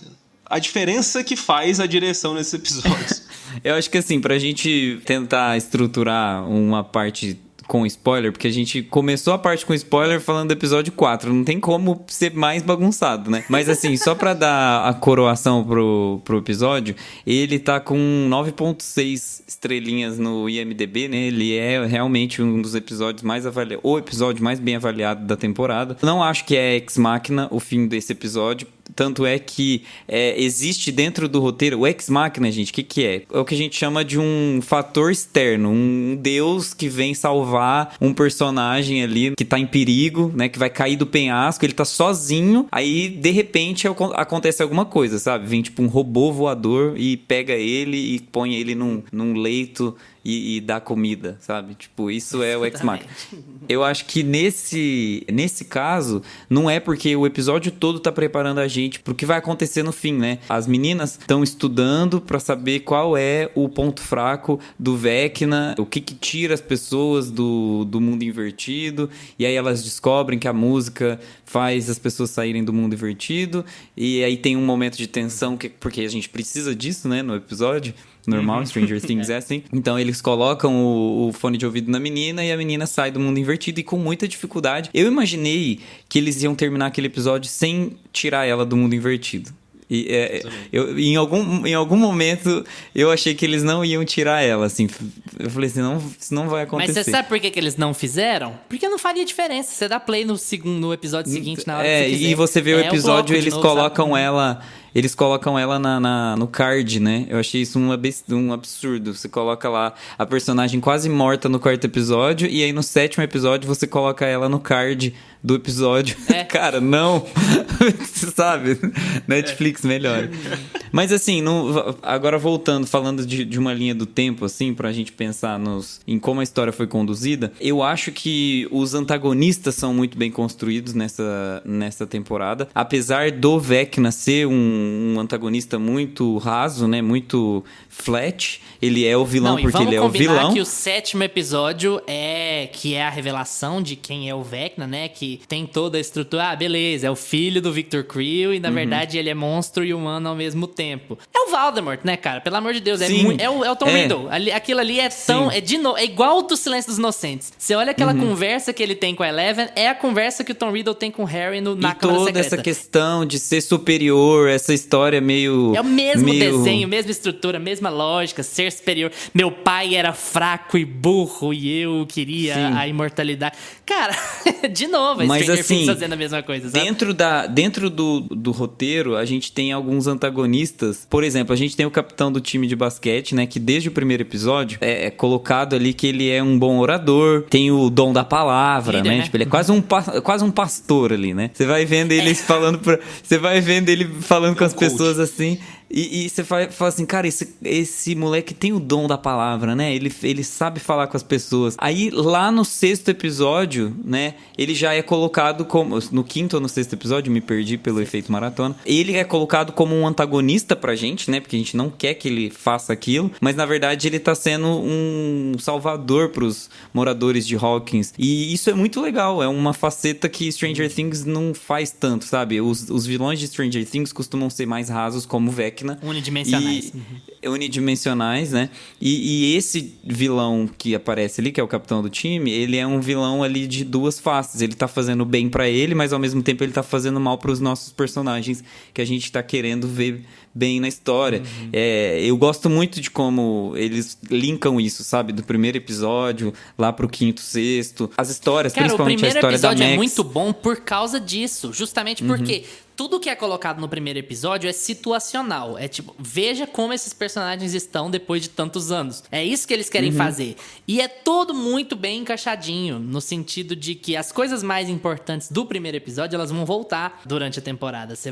a diferença que faz a direção nesses episódios. Eu acho que assim, pra gente tentar estruturar uma parte com spoiler, porque a gente começou a parte com spoiler falando do episódio 4, não tem como ser mais bagunçado, né? Mas assim, só pra dar a coroação pro episódio, ele tá com 9.6 estrelinhas no IMDb, né? Ele é realmente um dos episódios mais avaliados, o episódio mais bem avaliado da temporada. Não acho que é Ex Machina o fim desse episódio, tanto é que existe dentro do roteiro, o Ex Machina, gente, o que é? É o que a gente chama de um fator externo, um deus que vem salvar um personagem ali que tá em perigo, né, que vai cair do penhasco, ele tá sozinho, aí de repente acontece alguma coisa, sabe? Vem tipo um robô voador e pega ele e põe ele num leito e dá comida, sabe? Tipo, isso é o Ex Machina. Eu acho que nesse caso, não é porque o episódio todo tá preparando a gente pro que vai acontecer no fim, né? As meninas estão estudando pra saber qual é o ponto fraco do Vecna, o que tira as pessoas do mundo invertido, e aí elas descobrem que a música faz as pessoas saírem do mundo invertido, e aí tem um momento de tensão, porque a gente precisa disso, né, no episódio normal, Stranger Things é assim. Então eles colocam o fone de ouvido na menina e a menina sai do mundo invertido e com muita dificuldade. Eu imaginei que eles iam terminar aquele episódio sem tirar ela do mundo invertido. E em algum momento eu achei que eles não iam tirar ela, assim. Eu falei assim, não, isso não vai acontecer. Mas você sabe por que eles não fizeram? Porque não faria diferença. Você dá play no episódio seguinte na hora que você quiser. E você vê o episódio, eles novo, colocam sabe? ela... Eles colocam ela no card, né? Eu achei isso um absurdo. Você coloca lá a personagem quase morta no 4º episódio e aí no 7º episódio você coloca ela no card do episódio. Cara, não. Você sabe? Netflix melhor. Mas assim, agora voltando, falando de uma linha do tempo, assim, pra gente pensar em como a história foi conduzida, eu acho que os antagonistas são muito bem construídos nessa temporada. Apesar do Vecna ser um antagonista muito raso, né? Muito flat. Ele é o vilão porque ele é o vilão. Vamos combinar que o 7º episódio que é a revelação de quem é o Vecna, né? Que tem toda a estrutura. Ah, beleza, é o filho do Victor Creel e na verdade ele é monstro e humano ao mesmo tempo. É o Voldemort, né, cara? Pelo amor de Deus, é o Tom Riddle. Aquilo ali é tão... É igual do Silêncio dos Inocentes. Você olha aquela conversa que ele tem com a Eleven, é a conversa que o Tom Riddle tem com o Harry na Câmara Secreta. E toda essa questão de ser superior, essa história meio... É o mesmo desenho, mesma estrutura, mesma lógica, ser superior. Meu pai era fraco e burro e eu queria a imortalidade. Cara, de novo, a Stranger Things fazendo a mesma coisa, sabe? Dentro do roteiro, a gente tem alguns antagonistas. Por exemplo, a gente tem o capitão do time de basquete, né? Que desde o primeiro episódio é colocado ali que ele é um bom orador, tem o dom da palavra, né? Tipo, ele é quase um pastor ali, né? Você vai vendo ele falando com as pessoas assim. E você fala assim, cara, esse moleque tem o dom da palavra, né? Ele sabe falar com as pessoas. Aí, lá no 6º episódio, né? Ele já é colocado como... No 5º ou no 6º episódio, me perdi pelo efeito maratona. Ele é colocado como um antagonista pra gente, né? Porque a gente não quer que ele faça aquilo. Mas, na verdade, ele tá sendo um salvador pros moradores de Hawkins. E isso é muito legal. É uma faceta que Stranger Things não faz tanto, sabe? Os vilões de Stranger Things costumam ser mais rasos, como o Vecna. Vecna. Unidimensionais. Unidimensionais, né? E esse vilão que aparece ali, que é o capitão do time, ele é um vilão ali de duas faces. Ele tá fazendo bem pra ele, mas ao mesmo tempo ele tá fazendo mal pros nossos personagens que a gente tá querendo ver bem na história. Eu gosto muito de como eles linkam isso, sabe? Do primeiro episódio lá pro quinto, sexto. As histórias, Cara, o principalmente a primeiro história da episódio Max. é muito bom por causa disso. Justamente porque tudo que é colocado no primeiro episódio é situacional. É tipo, veja como esses personagens estão depois de tantos anos. É isso que eles querem fazer. E é todo muito bem encaixadinho, no sentido de que as coisas mais importantes do primeiro episódio, elas vão voltar durante a temporada. Você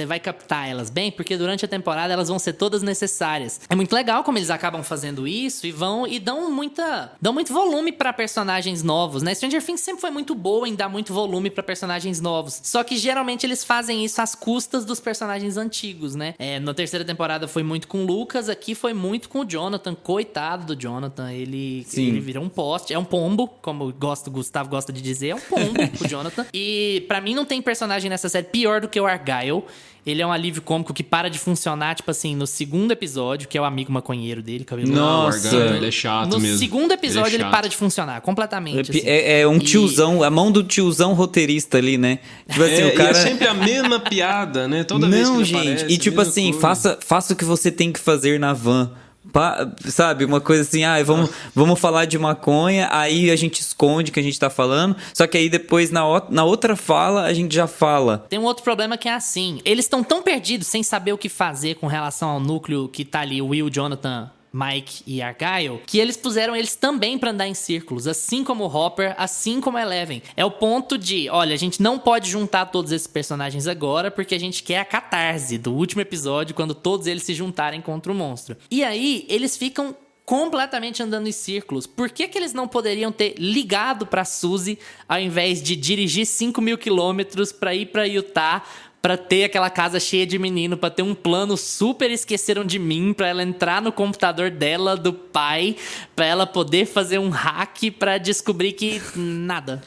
vai captar elas bem, porque durante a temporada elas vão ser todas necessárias. É muito legal como eles acabam fazendo isso e dão muito volume pra personagens novos, né? Stranger Things sempre foi muito boa em dar muito volume pra personagens novos. Só que geralmente eles fazem isso às custas dos personagens antigos, né? Na terceira temporada foi muito com o Lucas, aqui foi muito com o Jonathan. Coitado do Jonathan, ele virou um poste. É um pombo, como o Gustavo gosta de dizer. É um pombo, o Jonathan. E pra mim não tem personagem nessa série pior do que o Argyle. Ele é um alívio cômico que para de funcionar, tipo assim, no segundo episódio, que é o amigo maconheiro dele, cabeludo. Nossa, o Argyle, ele é chato mesmo. No segundo episódio ele chato. para de funcionar completamente. Assim. É um tiozão, a mão do tiozão roteirista ali, né? Tipo assim, o cara... E é sempre a mesma piada, né? Toda vez que ele gente. aparece, E tipo mesma assim, coisa. faça o que você tem que fazer na van. Sabe, uma coisa assim, vamos falar de maconha, aí a gente esconde que a gente tá falando, só que aí depois na outra fala a gente já fala. Tem um outro problema que é assim, eles estão tão perdidos sem saber o que fazer com relação ao núcleo que tá ali, Will, Jonathan, Mike e Argyle, que eles puseram eles também pra andar em círculos, assim como o Hopper, assim como a Eleven. É o ponto de, olha, a gente não pode juntar todos esses personagens agora, porque a gente quer a catarse do último episódio, quando todos eles se juntarem contra o monstro. E aí, eles ficam completamente andando em círculos. Por que eles não poderiam ter ligado pra Suzy, ao invés de dirigir 5.000 quilômetros pra ir pra Utah, pra ter aquela casa cheia de menino, pra ter um plano super esqueceram de mim, pra ela entrar no computador dela, do pai, pra ela poder fazer um hack pra descobrir que nada.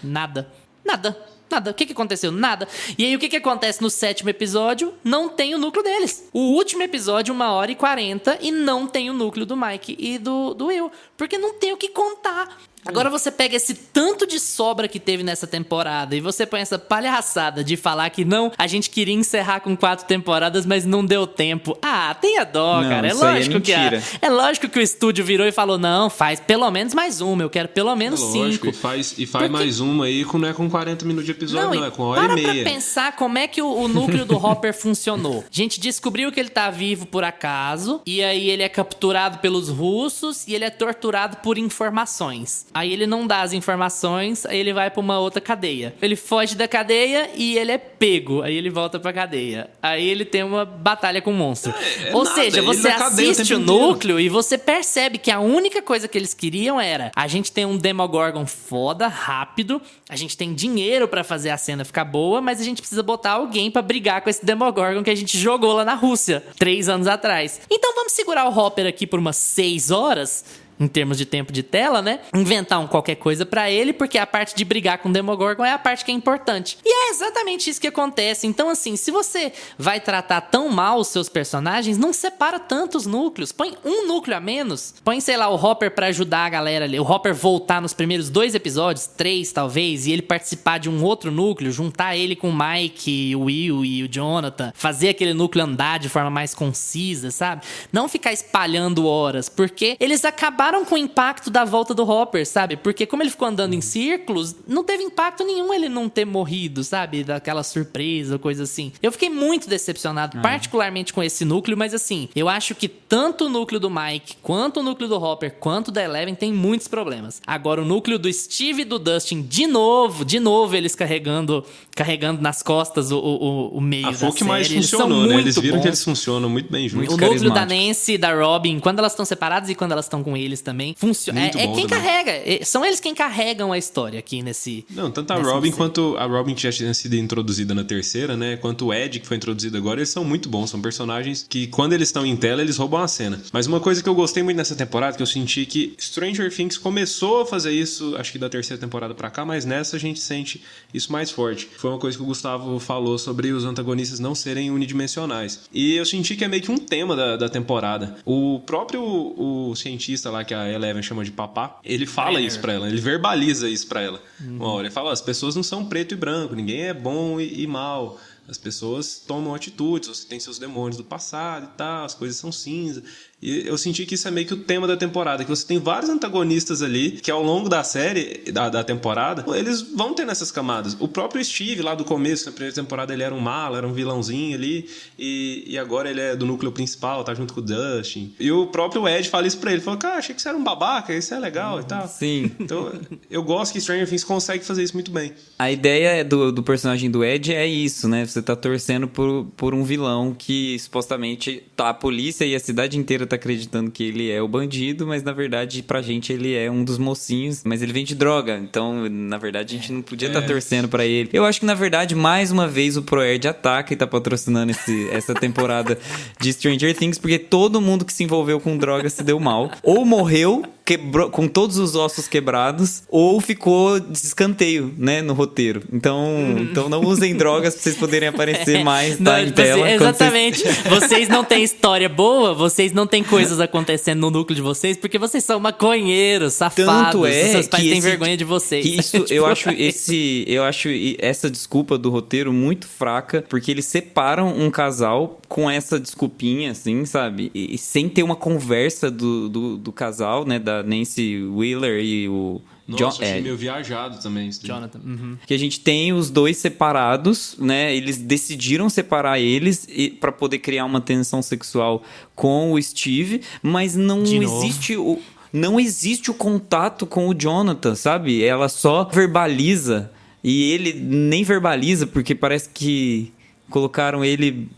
O que aconteceu? Nada. E aí, o que acontece no sétimo episódio? Não tem o núcleo deles. O último episódio, 1h40, e não tem o núcleo do Mike e do Will. Porque não tem o que contar. Agora você pega esse tanto de sobra que teve nessa temporada e você põe essa palhaçada de falar que não, a gente queria encerrar com 4 temporadas, mas não deu tempo. Ah, tenha dó, Não, cara. isso aí é mentira. É lógico que o estúdio virou e falou, não, faz pelo menos mais uma, eu quero pelo menos 5. Lógico, e faz mais uma aí, não é com 40 minutos de episódio, não é com 1h30. Para pra pensar como é que o núcleo do Hopper funcionou. A gente descobriu que ele tá vivo por acaso, e aí ele é capturado pelos russos, e ele é torturado por informações. Aí ele não dá as informações, aí ele vai pra uma outra cadeia. Ele foge da cadeia e ele é pego. Aí ele volta pra cadeia. Aí ele tem uma batalha com o monstro. Ou nada, seja, ele você na cadeia o assiste o tempo inteiro. núcleo e você percebe que a única coisa que eles queriam era a gente tem um Demogorgon foda, rápido, a gente tem dinheiro pra fazer a cena ficar boa, mas a gente precisa botar alguém pra brigar com esse Demogorgon que a gente jogou lá na Rússia 3 anos atrás. Então vamos segurar o Hopper aqui por umas 6 horas, em termos de tempo de tela, né? Inventar qualquer coisa pra ele, porque a parte de brigar com o Demogorgon é a parte que é importante. E é exatamente isso que acontece. Então, assim, se você vai tratar tão mal os seus personagens, não separa tantos núcleos. Põe um núcleo a menos. Põe, sei lá, o Hopper pra ajudar a galera ali. O Hopper voltar nos primeiros 2 episódios, 3 talvez, e ele participar de um outro núcleo, juntar ele com o Mike, o Will e o Jonathan, fazer aquele núcleo andar de forma mais concisa, sabe? Não ficar espalhando horas, porque eles acabaram com o impacto da volta do Hopper, sabe? Porque como ele ficou andando em círculos, não teve impacto nenhum ele não ter morrido, sabe? Daquela surpresa, coisa assim. Eu fiquei muito decepcionado, particularmente com esse núcleo, mas assim, eu acho que tanto o núcleo do Mike, quanto o núcleo do Hopper, quanto da Eleven tem muitos problemas. Agora, o núcleo do Steve e do Dustin, de novo eles carregando nas costas o meio da série. Foi o que mais Eles são funcionou, né? muito Eles viram bons. que eles funcionam muito bem juntos. O núcleo da Nancy e da Robin, quando elas estão separadas e quando elas estão com eles, deles também. Funciona. Muito bom quem também. carrega. São eles quem carregam a história aqui nesse. Não, tanto a nessa Robin série. quanto a Robin que já tinha sido introduzida na terceira, né? Quanto o Ed que foi introduzido agora, eles são muito bons. São personagens que, quando eles estão em tela, eles roubam a cena. Mas uma coisa que eu gostei muito nessa temporada, que eu senti que Stranger Things começou a fazer isso, acho que da terceira temporada pra cá, mas nessa a gente sente isso mais forte. Foi uma coisa que o Gustavo falou sobre os antagonistas não serem unidimensionais. E eu senti que é meio que um tema da temporada. O próprio o cientista lá, que a Eleven chama de papá, ele fala isso pra ela, ele verbaliza isso pra ela. Uma hora ele fala, as pessoas não são preto e branco, ninguém é bom e mal. As pessoas tomam atitudes, você tem seus demônios do passado e tal, as coisas são cinza. E eu senti que isso é meio que o tema da temporada, que você tem vários antagonistas ali, que ao longo da série, da temporada, eles vão ter nessas camadas. O próprio Steve, lá do começo, na primeira temporada, ele era um malo, era um vilãozinho ali, e agora ele é do núcleo principal, tá junto com o Dustin. E o próprio Ed fala isso pra ele, falou, cara, achei que você era um babaca, isso é legal e tal. Sim. Então, eu gosto que Stranger Things consegue fazer isso muito bem. A ideia do personagem do Ed é isso, né? Você tá torcendo por um vilão que supostamente a polícia e a cidade inteira tá acreditando que ele é o bandido, mas na verdade pra gente ele é um dos mocinhos, mas ele vende droga, então na verdade a gente não podia estar torcendo pra ele. Eu acho que na verdade mais uma vez o ProErd ataca e tá patrocinando essa temporada de Stranger Things, porque todo mundo que se envolveu com droga se deu mal, ou morreu quebrou, com todos os ossos quebrados, ou ficou de escanteio, né, no roteiro. Então não usem drogas pra vocês poderem aparecer mais, tá, em tela. Exatamente. Vocês não têm história boa, vocês não têm coisas acontecendo no núcleo de vocês, porque vocês são maconheiros, safados. Tanto é seus pais que têm esse- vergonha de vocês. Que isso, Tipo, eu acho essa desculpa do roteiro muito fraca, porque eles separam um casal com essa desculpinha, assim, sabe? E sem ter uma conversa do casal, né? Da Nancy Wheeler e o Nossa, eu achei meio viajado também isso daí. Jonathan. Uhum. que a gente tem os dois separados, né? Eles decidiram separar eles para poder criar uma tensão sexual com o Steve, mas não De novo. existe não existe o contato com o Jonathan, sabe? Ela só verbaliza e ele nem verbaliza porque parece que colocaram ele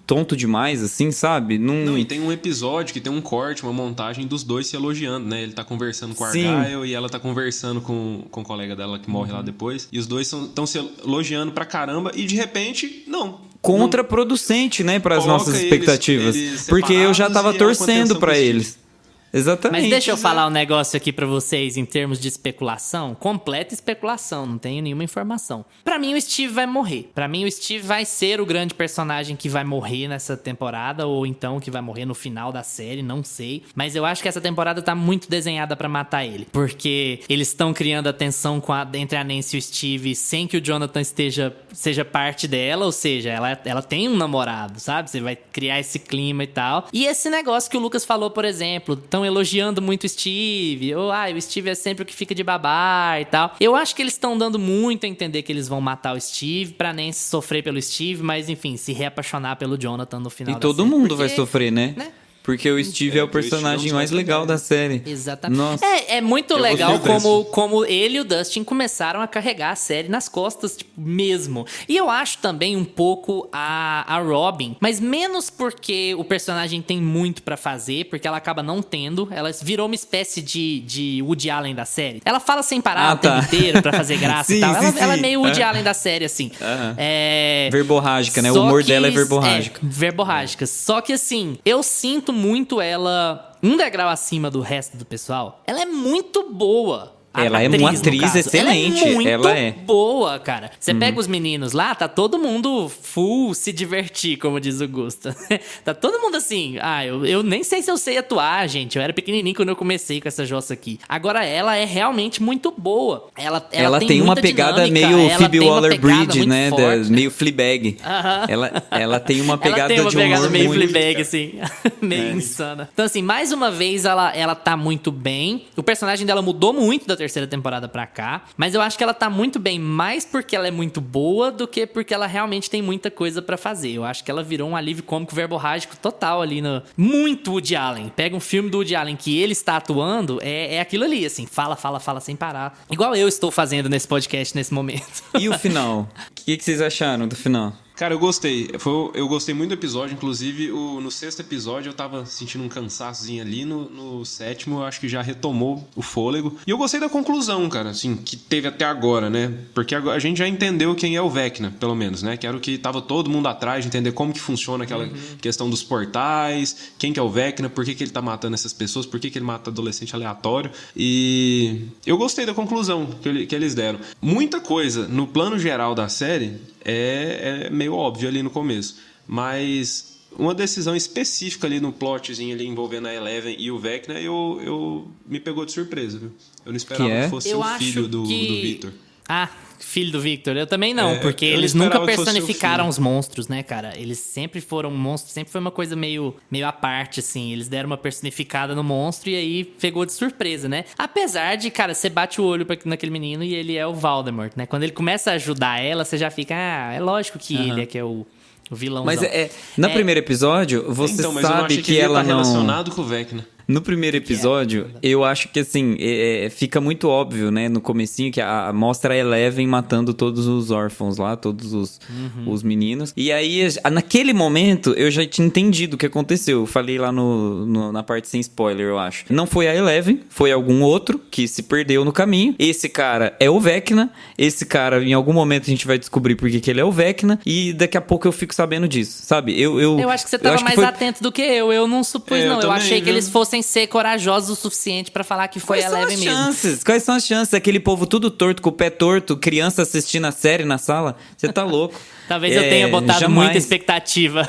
tonto demais, assim, sabe? Não, e tem um episódio que tem um corte, uma montagem dos dois se elogiando, né? Ele tá conversando com o Sim. Argyle e ela tá conversando com o colega dela que morre lá depois. E os dois estão se elogiando pra caramba e de repente, não. Contraproducente, né, para as Coloca nossas eles- expectativas. eles Porque eu já separados tava e é uma torcendo contenção pra positiva. eles. Exatamente. Mas deixa eu falar um negócio aqui pra vocês em termos de especulação. Completa especulação, não tenho nenhuma informação. Pra mim o Steve vai morrer. Pra mim o Steve vai ser o grande personagem que vai morrer nessa temporada, ou então que vai morrer no final da série, não sei. Mas eu acho que essa temporada tá muito desenhada pra matar ele. Porque eles estão criando a tensão entre a Nancy e o Steve sem que o Jonathan seja parte dela, ou seja, ela tem um namorado, sabe? Você vai criar esse clima e tal. E esse negócio que o Lucas falou, por exemplo, estão elogiando muito o Steve, ou o Steve é sempre o que fica de babá e tal. Eu acho que eles estão dando muito a entender que eles vão matar o Steve pra Nancy sofrer pelo Steve, mas enfim, se reapaixonar pelo Jonathan no final E da todo série. mundo Porque, vai sofrer, né? Porque o Steve é o porque o Steve é um personagem dos mais mais legal legais, da série. Exatamente. Nossa. É muito Eu legal gostei desse. como ele e o Dustin começaram a carregar a série nas costas, tipo, mesmo. E eu acho também um pouco a Robin, mas menos porque o personagem tem muito pra fazer, porque ela acaba não tendo. Ela virou uma espécie de Woody Allen da série. Ela fala sem parar o tempo inteiro pra fazer graça Sim, e tal. sim, Ela é sim. meio Woody Aham. Allen da série, assim. Aham. É... Verborrágica, né? O Só humor que- dela é verborrágico. verborrágica. Só que assim, eu sinto muito ela um degrau acima do resto do pessoal. Ela é muito boa. A Ela é uma no atriz caso. excelente. Ela é muito Ela é. boa, cara. Você pega os meninos lá, tá todo mundo full se divertir, como diz o Gusta. Tá todo mundo assim, eu nem sei se eu sei atuar, gente. Eu era pequenininho quando eu comecei com essa jossa aqui. Agora, ela é realmente muito boa. Ela tem uma muita pegada dinâmica, meio ela Phoebe tem uma pegada Waller-Bridge, muito né? forte. Meio Fleabag. Aham. Ela tem uma pegada Ela tem uma de pegada humor meio muito... Fleabag, assim. meio insana. Então, assim, mais uma vez, ela tá muito bem. O personagem dela mudou muito da terceira temporada pra cá. Mas eu acho que ela tá muito bem mais porque ela é muito boa do que porque ela realmente tem muita coisa pra fazer. Eu acho que ela virou um alívio cômico verborrágico total ali no... Muito Woody Allen. Pega um filme do Woody Allen que ele está atuando, é aquilo ali, assim. Fala sem parar. Igual eu estou fazendo nesse podcast nesse momento. E o final? O que vocês acharam do final? Cara, eu gostei. Eu gostei muito do episódio. Inclusive, no sexto episódio eu tava sentindo um cansaçozinho ali. No sétimo, eu acho que já retomou o fôlego. E eu gostei da conclusão, cara, assim, que teve até agora, né? Porque a gente já entendeu quem é o Vecna, pelo menos, né? Que era o que tava todo mundo atrás de entender como que funciona aquela questão dos portais, quem que é o Vecna, por que ele tá matando essas pessoas, por que ele mata adolescente aleatório. E eu gostei da conclusão que eles deram. Muita coisa, no plano geral da série, é meio óbvio ali no começo. Mas uma decisão específica ali no plotzinho ali envolvendo a Eleven e o Vecna, eu me pegou de surpresa, viu? Eu não esperava que fosse o filho do Victor. Ah, filho do Victor. Eu também não, porque eu não eles nunca esperava que fosse personificaram o os monstros, né, cara? Eles sempre foram monstros, sempre foi uma coisa meio à parte, assim. Eles deram uma personificada no monstro e aí pegou de surpresa, né? Apesar de, cara, você bate o olho naquele menino e ele é o Voldemort, né? Quando ele começa a ajudar ela, você já fica, é lógico que ele é que é o vilãozão. Mas no primeiro episódio, você então, mas eu não sabe achei que ela não... relacionado com o Vecna. No primeiro episódio, eu acho que assim, fica muito óbvio, né? No comecinho, que mostra a Eleven matando todos os órfãos lá, todos os meninos. E aí, naquele momento, eu já tinha entendido o que aconteceu. Eu falei lá na parte sem spoiler, eu acho. Não foi a Eleven, foi algum outro que se perdeu no caminho. Esse cara é o Vecna. Esse cara, em algum momento, a gente vai descobrir por que ele é o Vecna. E daqui a pouco eu fico sabendo disso, sabe? Eu acho que você tava mais atento do que eu. Eu não supus, não. Eu achei que eles fossem ser corajosos o suficiente pra falar que foi a Eleven mesmo. Quais são as chances? Aquele povo tudo torto, com o pé torto, criança assistindo a série na sala. Você tá louco. Talvez eu tenha botado muita expectativa.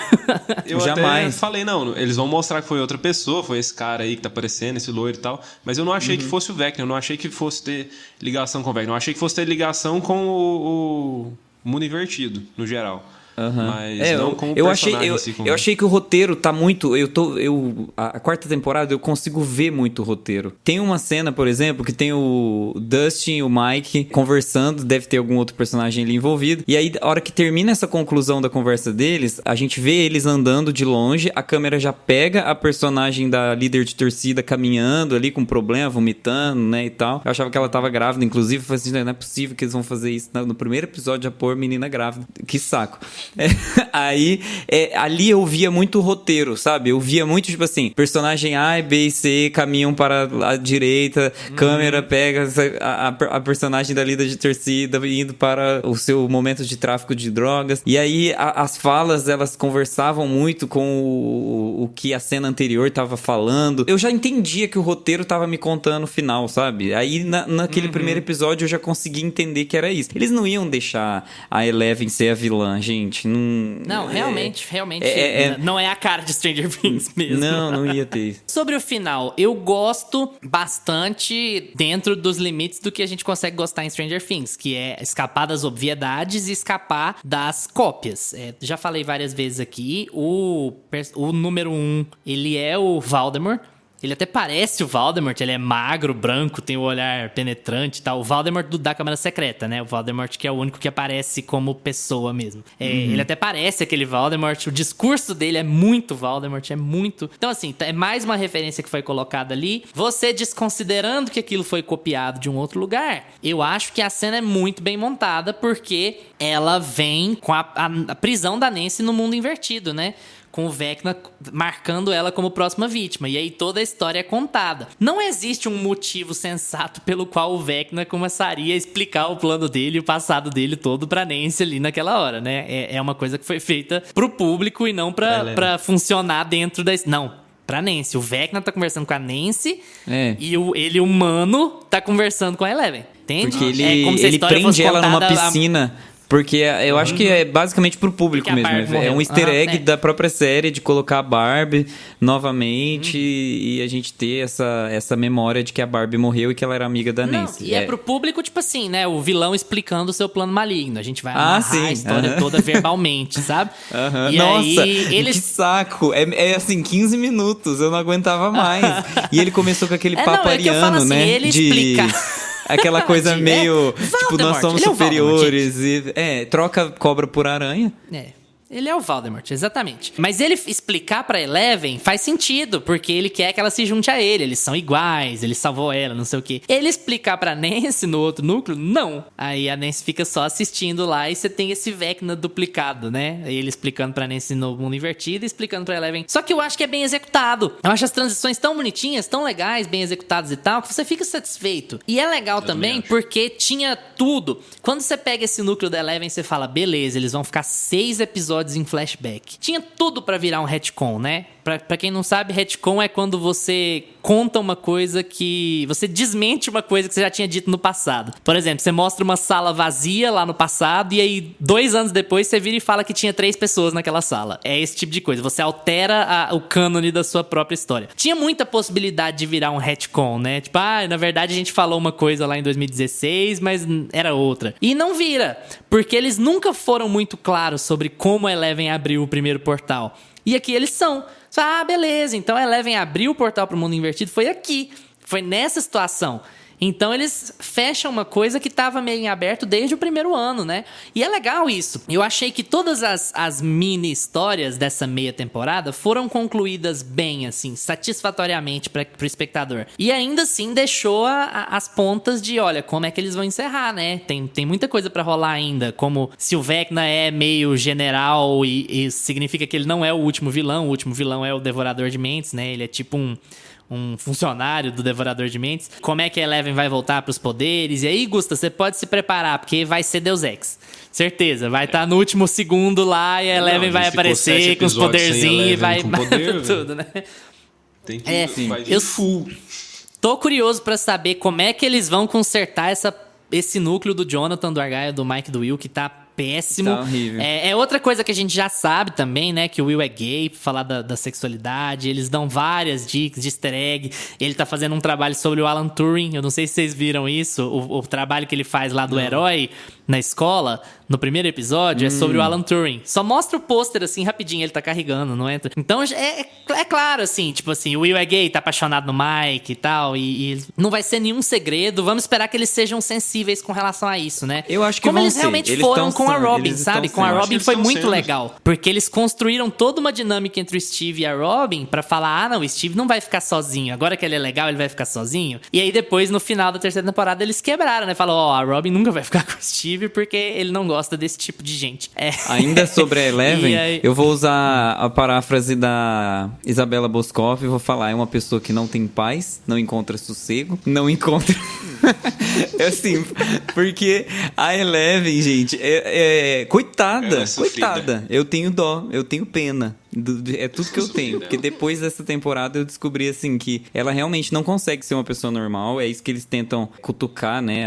Eu até falei, não, eles vão mostrar que foi outra pessoa, foi esse cara aí que tá aparecendo, esse loiro e tal. Mas eu não achei que fosse o Vecna, eu não achei que fosse ter ligação com o Vecna. Eu achei que fosse ter ligação com o Mundo Invertido, no geral. Mas não com o personagem em si. Eu achei que o roteiro tá muito... A quarta temporada eu consigo ver muito o roteiro. Tem uma cena, por exemplo, que tem o Dustin e o Mike conversando, deve ter algum outro personagem ali envolvido. E aí, a hora que termina essa conclusão da conversa deles, a gente vê eles andando de longe, a câmera já pega a personagem da líder de torcida caminhando ali com problema, vomitando, né, e tal. Eu achava que ela tava grávida, inclusive, eu falei assim, não é possível que eles vão fazer isso no primeiro episódio, já pôr menina grávida. Que saco. Aí, ali eu via muito roteiro, sabe? Eu via muito, tipo assim, personagem A, B e C caminham para a direita, câmera pega a personagem da líder de torcida indo para o seu momento de tráfico de drogas. E aí, as falas, elas conversavam muito com o que a cena anterior tava falando. Eu já entendia que o roteiro tava me contando o final, sabe? Aí, naquele primeiro episódio, eu já consegui entender que era isso. Eles não iam deixar a Eleven ser a vilã, gente. Não, realmente não é a cara de Stranger Things mesmo. Não ia ter isso. Sobre o final, eu gosto bastante dentro dos limites do que a gente consegue gostar em Stranger Things, que é escapar das obviedades e escapar das cópias. Já falei várias vezes aqui, o número 1, ele é o Voldemort. Ele até parece o Voldemort, ele é magro, branco, tem o olhar penetrante e tal. O Voldemort da Câmara Secreta, né? O Voldemort que é o único que aparece como pessoa mesmo. Ele até parece aquele Voldemort, o discurso dele é muito Voldemort, é muito... Então, assim, é mais uma referência que foi colocada ali. Você desconsiderando que aquilo foi copiado de um outro lugar, eu acho que a cena é muito bem montada, porque ela vem com a prisão da Nancy no mundo invertido, né? Com o Vecna marcando ela como próxima vítima. E aí toda a história é contada. Não existe um motivo sensato pelo qual o Vecna começaria a explicar o plano dele e o passado dele todo pra Nancy ali naquela hora, né? É uma coisa que foi feita pro público e não pra funcionar dentro da... Não, pra Nancy. O Vecna tá conversando com a Nancy e ele, humano, tá conversando com a Eleven. Entende? Porque ele prende ela numa piscina... Porque eu acho que é basicamente pro público mesmo. É um easter egg da própria série de colocar a Barbie novamente e a gente ter essa memória de que a Barbie morreu e que ela era amiga da Nancy. E é pro público, tipo assim, né? O vilão explicando o seu plano maligno. A gente vai amarrar a história toda verbalmente, sabe? E nossa, aí, que saco! É assim, 15 minutos, eu não aguentava mais. E ele começou com aquele papo ariano, assim, né? Ele explica... Aquela coisa meio... tipo, nós somos superiores. Troca cobra por aranha. Ele é o Voldemort, exatamente. Mas ele explicar pra Eleven faz sentido, porque ele quer que ela se junte a ele. Eles são iguais, ele salvou ela, não sei o quê. Ele explicar pra Nancy no outro núcleo, não. Aí a Nancy fica só assistindo lá e você tem esse Vecna duplicado, né? Ele explicando pra Nancy no mundo invertido e explicando pra Eleven. Só que eu acho que é bem executado. Eu acho as transições tão bonitinhas, tão legais, bem executadas e tal, que você fica satisfeito. E é legal também porque tinha tudo. Quando você pega esse núcleo da Eleven, você fala, beleza, eles vão ficar 6 episódios em flashback. Tinha tudo pra virar um retcon, né? Pra quem não sabe, retcon é quando você conta uma coisa que... Você desmente uma coisa que você já tinha dito no passado. Por exemplo, você mostra uma sala vazia lá no passado e aí 2 anos depois você vira e fala que tinha 3 pessoas naquela sala. É esse tipo de coisa. Você altera o cânone da sua própria história. Tinha muita possibilidade de virar um retcon, né? Tipo, na verdade a gente falou uma coisa lá em 2016, mas era outra. E não vira, porque eles nunca foram muito claros sobre como a Eleven abriu o primeiro portal. E aqui eles são. Beleza, então a Eleven abriu o portal pro mundo invertido, foi aqui. Foi nessa situação. Então eles fecham uma coisa que tava meio em aberto desde o primeiro ano, né? E é legal isso. Eu achei que todas as mini histórias dessa meia temporada foram concluídas bem, assim, satisfatoriamente pro espectador. E ainda assim deixou as pontas de, olha, como é que eles vão encerrar, né? Tem muita coisa pra rolar ainda, como se o Vecna é meio general e significa que ele não é o último vilão é o Devorador de Mentes, né? Ele é tipo um funcionário do Devorador de Mentes. Como é que a Eleven vai voltar pros poderes? E aí, Gusta, você pode se preparar, porque vai ser Deus Ex. Certeza, vai estar no último segundo lá e a Eleven vai aparecer com os poderzinhos e vai tudo, né? Tem que vai vir eu full. Tô curioso pra saber como é que eles vão consertar esse núcleo do Jonathan, do Argyle, do Mike, do Will, que tá péssimo. Tá horrível. É outra coisa que a gente já sabe também, né? Que o Will é gay, pra falar da sexualidade. Eles dão várias dicas de easter egg. Ele tá fazendo um trabalho sobre o Alan Turing. Eu não sei se vocês viram isso. O trabalho que ele faz lá do herói na escola, no primeiro episódio, é sobre o Alan Turing. Só mostra o pôster, assim, rapidinho. Ele tá carregando, não entra. Então, é claro, assim, tipo assim, o Will é gay, tá apaixonado no Mike e tal. E não vai ser nenhum segredo. Vamos esperar que eles sejam sensíveis com relação a isso, né? Eu acho que como vão eles ser. realmente Eles foram tão com a sendo, Robin, eles sabe? estão Com a sendo. Robin Eles foi estão muito sendo. legal. Porque eles construíram toda uma dinâmica entre o Steve e a Robin pra falar, não, o Steve não vai ficar sozinho. Agora que ele é legal, ele vai ficar sozinho. E aí depois, no final da terceira temporada, eles quebraram, né? Falou, a Robin nunca vai ficar com o Steve porque ele não gosta desse tipo de gente. Ainda sobre a Eleven, E aí- eu vou usar a paráfrase da Isabela Boscov e vou falar, é uma pessoa que não tem paz, não encontra sossego, não encontra... É assim, porque a Eleven, gente, coitada, Ela é sofrida. coitada. Eu tenho dó, eu tenho pena. É tudo que eu tenho. Porque depois dessa temporada eu descobri, assim, que ela realmente não consegue ser uma pessoa normal. É isso que eles tentam cutucar, né?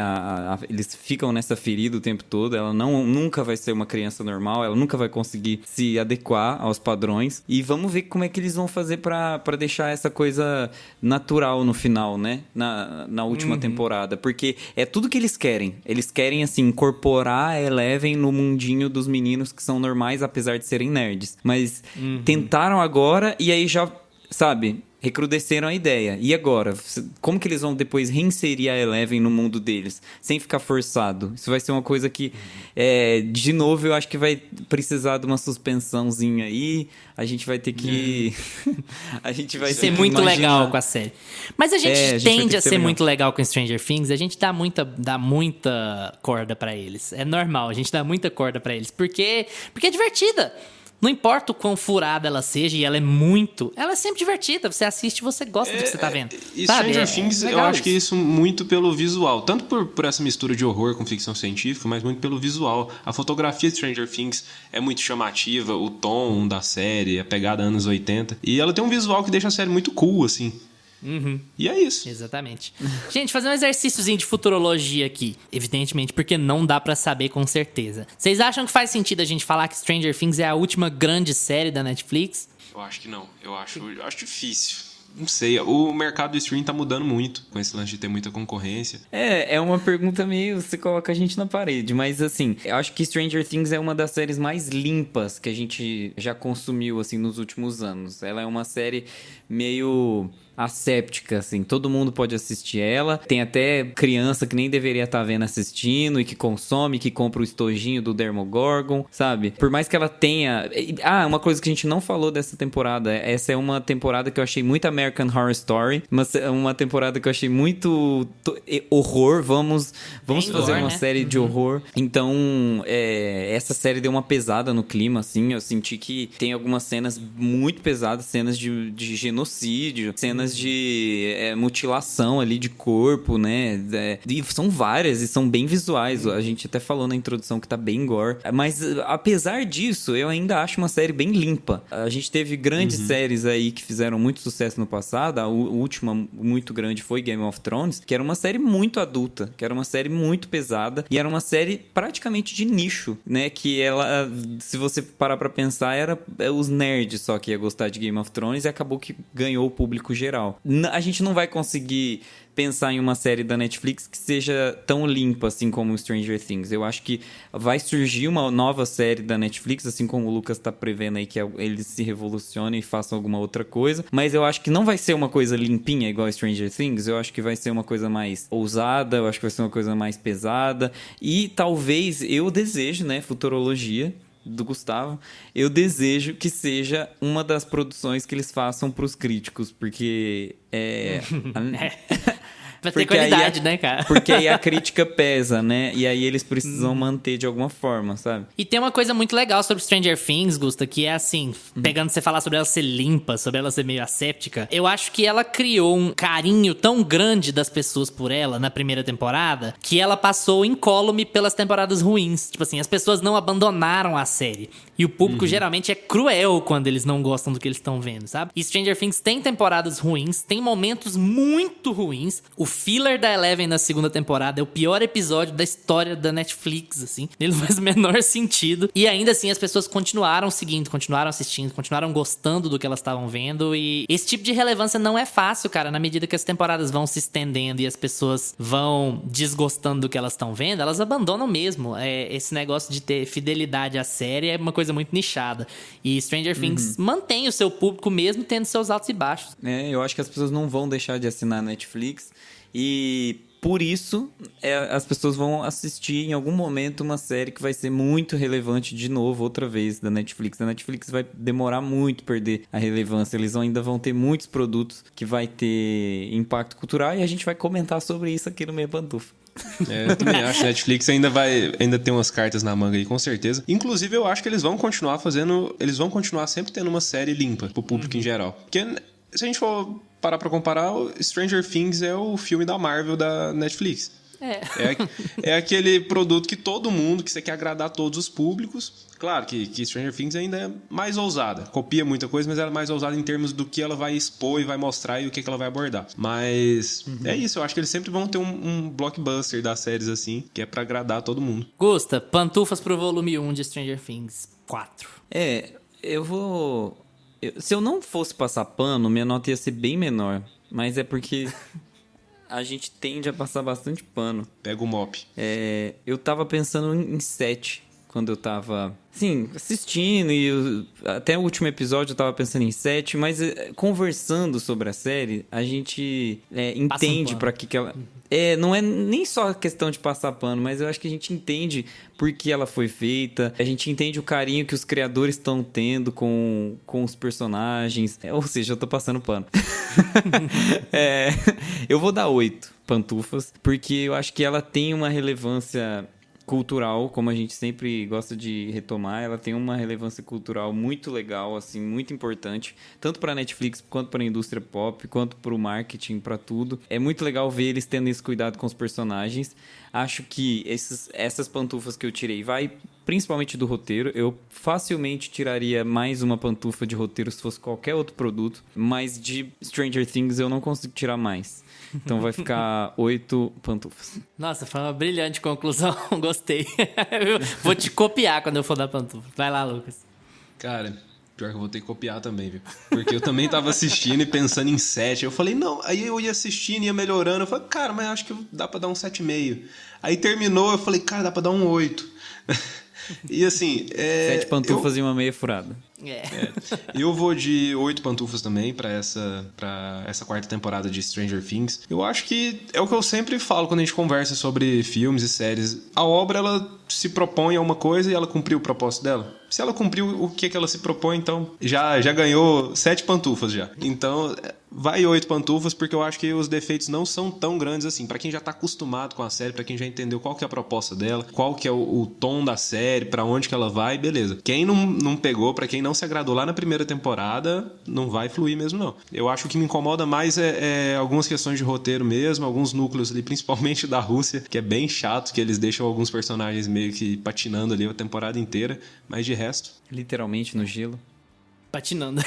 Eles ficam nessa ferida o tempo todo. Ela nunca vai ser uma criança normal. Ela nunca vai conseguir se adequar aos padrões. E vamos ver como é que eles vão fazer pra deixar essa coisa natural no final, né? Na última temporada. Porque é tudo que eles querem. Eles querem, assim, incorporar a Eleven no mundinho dos meninos que são normais, apesar de serem nerds. Mas tentaram agora e aí já, sabe, recrudesceram a ideia. E agora? Como que eles vão depois reinserir a Eleven no mundo deles? Sem ficar forçado. Isso vai ser uma coisa que, de novo, eu acho que vai precisar de uma suspensãozinha aí. A gente vai ter que... a gente vai ser ter que muito imaginar. legal com a série. Mas a gente A gente vai ter tende que a ser ser legal. muito legal com Stranger Things. A gente dá muita corda pra eles. É normal, a gente dá muita corda pra eles. Porque é divertida. Não importa o quão furada ela seja, e ela é sempre divertida. Você assiste e você gosta do que você tá vendo. E Sabe? Stranger Things, eu legal acho que isso muito pelo visual. Tanto por essa mistura de horror com ficção científica, mas muito pelo visual. A fotografia de Stranger Things é muito chamativa, o tom da série, a pegada anos 80. E ela tem um visual que deixa a série muito cool, assim. E é isso. Exatamente. Gente, fazer um exercíciozinho de futurologia aqui. Evidentemente, porque não dá pra saber com certeza. Vocês acham que faz sentido a gente falar que Stranger Things é a última grande série da Netflix? Eu acho que não. Eu acho difícil. não sei, o mercado do streaming tá mudando muito com esse lance de ter muita concorrência. É uma pergunta meio... Você coloca a gente na parede. Mas, assim, eu acho que Stranger Things é uma das séries mais limpas que a gente já consumiu, assim, nos últimos anos. Ela é uma série meio asséptica, assim. Todo mundo pode assistir ela. Tem até criança que nem deveria estar vendo assistindo e que consome, que compra o estojinho do Demogorgon, sabe? Por mais que ela tenha... uma coisa que a gente não falou dessa temporada. Essa é uma temporada que eu achei muito American Horror Story. Uma temporada que eu achei muito horror. Vamos fazer uma série de horror. Então, essa série deu uma pesada no clima, assim. Eu senti que tem algumas cenas muito pesadas, cenas de genocídio, cenas de mutilação ali de corpo, né? E são várias e são bem visuais. A gente até falou na introdução que tá bem gore. Mas, apesar disso, eu ainda acho uma série bem limpa. A gente teve grandes séries aí que fizeram muito sucesso no passado. A última muito grande foi Game of Thrones, que era uma série muito adulta, que era uma série muito pesada e era uma série praticamente de nicho, né? Que ela, se você parar pra pensar, era os nerds só que ia gostar de Game of Thrones e acabou que ganhou o público geral. A gente não vai conseguir pensar em uma série da Netflix que seja tão limpa assim como Stranger Things. Eu acho que vai surgir uma nova série da Netflix, assim como o Lucas tá prevendo aí que eles se revolucionem e façam alguma outra coisa, mas eu acho que não vai ser uma coisa limpinha igual Stranger Things. Eu acho que vai ser uma coisa mais ousada, eu acho que vai ser uma coisa mais pesada e talvez, eu desejo, né, futurologia do Gustavo, eu desejo que seja uma das produções que eles façam pros críticos, porque Vai ter qualidade, né, cara? Porque aí a crítica pesa, né? E aí eles precisam manter de alguma forma, sabe? E tem uma coisa muito legal sobre Stranger Things, Gusta, que é assim, pegando você falar sobre ela ser limpa, sobre ela ser meio asséptica, eu acho que ela criou um carinho tão grande das pessoas por ela na primeira temporada, que ela passou incólume pelas temporadas ruins. Tipo assim, as pessoas não abandonaram a série. E o público geralmente é cruel quando eles não gostam do que eles estão vendo, sabe? E Stranger Things tem temporadas ruins, tem momentos muito ruins. O filler da Eleven na segunda temporada é o pior episódio da história da Netflix, assim. Ele não faz o menor sentido. E ainda assim, as pessoas continuaram seguindo, continuaram assistindo, continuaram gostando do que elas estavam vendo. E esse tipo de relevância não é fácil, cara. Na medida que as temporadas vão se estendendo e as pessoas vão desgostando do que elas estão vendo, elas abandonam mesmo. Esse negócio de ter fidelidade à série é uma coisa muito nichada. E Stranger Things mantém o seu público mesmo tendo seus altos e baixos. Eu acho que as pessoas não vão deixar de assinar a Netflix e por isso as pessoas vão assistir em algum momento uma série que vai ser muito relevante de novo, outra vez, da Netflix. A Netflix vai demorar muito perder a relevância. Eles ainda vão ter muitos produtos que vai ter impacto cultural e a gente vai comentar sobre isso aqui no Meia Pantufa. Eu também acho que a Netflix ainda tem umas cartas na manga aí, com certeza. Inclusive, eu acho que eles vão continuar sempre tendo uma série limpa pro público em geral. Porque se a gente for parar pra comparar, Stranger Things é o filme da Marvel da Netflix. É aquele produto que todo mundo, que você quer agradar todos os públicos. Claro que Stranger Things ainda é mais ousada. Copia muita coisa, mas ela é mais ousada em termos do que ela vai expor e vai mostrar e o que ela vai abordar. Mas é isso, eu acho que eles sempre vão ter um blockbuster das séries assim, que é pra agradar todo mundo. Gusta, pantufas pro volume 1 de Stranger Things 4. Se eu não fosse passar pano, minha nota ia ser bem menor. Mas é porque a gente tende a passar bastante pano. Pega o mop. Eu tava pensando em 7 quando eu tava, assim, assistindo e até o último episódio eu tava pensando em 7, mas conversando sobre a série, a gente entende pra que ela... não é nem só questão de passar pano, mas eu acho que a gente entende por que ela foi feita, a gente entende o carinho que os criadores estão tendo com os personagens, ou seja, eu tô passando pano. Eu vou dar 8 pantufas, porque eu acho que ela tem uma relevância cultural, como a gente sempre gosta de retomar, ela tem uma relevância cultural muito legal, assim, muito importante, tanto para a Netflix, quanto para a indústria pop, quanto para o marketing, para tudo. É muito legal ver eles tendo esse cuidado com os personagens. Acho que essas pantufas que eu tirei vai principalmente do roteiro. Eu facilmente tiraria mais uma pantufa de roteiro se fosse qualquer outro produto, mas de Stranger Things eu não consigo tirar mais. Então vai ficar 8 pantufas. Nossa, foi uma brilhante conclusão. Gostei. Eu vou te copiar quando eu for dar pantufa. Vai lá, Lucas. Cara, Pior que eu vou ter que copiar também, viu? Porque eu também tava assistindo e pensando em 7. Eu falei, não, aí eu ia assistindo, ia melhorando. Eu falei, cara, mas acho que dá pra dar um 7,5. Aí terminou, eu falei, cara, dá pra dar um 8. E assim... 7 pantufas e uma meia furada. Eu vou de 8 pantufas também pra essa quarta temporada de Stranger Things. Eu acho que é o que eu sempre falo quando a gente conversa sobre filmes e séries. A obra, ela se propõe a uma coisa e ela cumpriu o propósito dela. Se ela cumpriu o que ela se propõe, então já ganhou 7 pantufas já. Então, vai 8 pantufas, porque eu acho que os defeitos não são tão grandes assim. Pra quem já tá acostumado com a série, pra quem já entendeu qual que é a proposta dela, qual que é o tom da série, pra onde que ela vai, beleza. Quem não pegou, pra quem não se agradou lá na primeira temporada, não vai fluir mesmo, não. Eu acho que o que me incomoda mais é algumas questões de roteiro mesmo, alguns núcleos ali, principalmente da Rússia, que é bem chato, que eles deixam alguns personagens meio que patinando ali a temporada inteira, mas de resto... Literalmente no gelo. Patinando.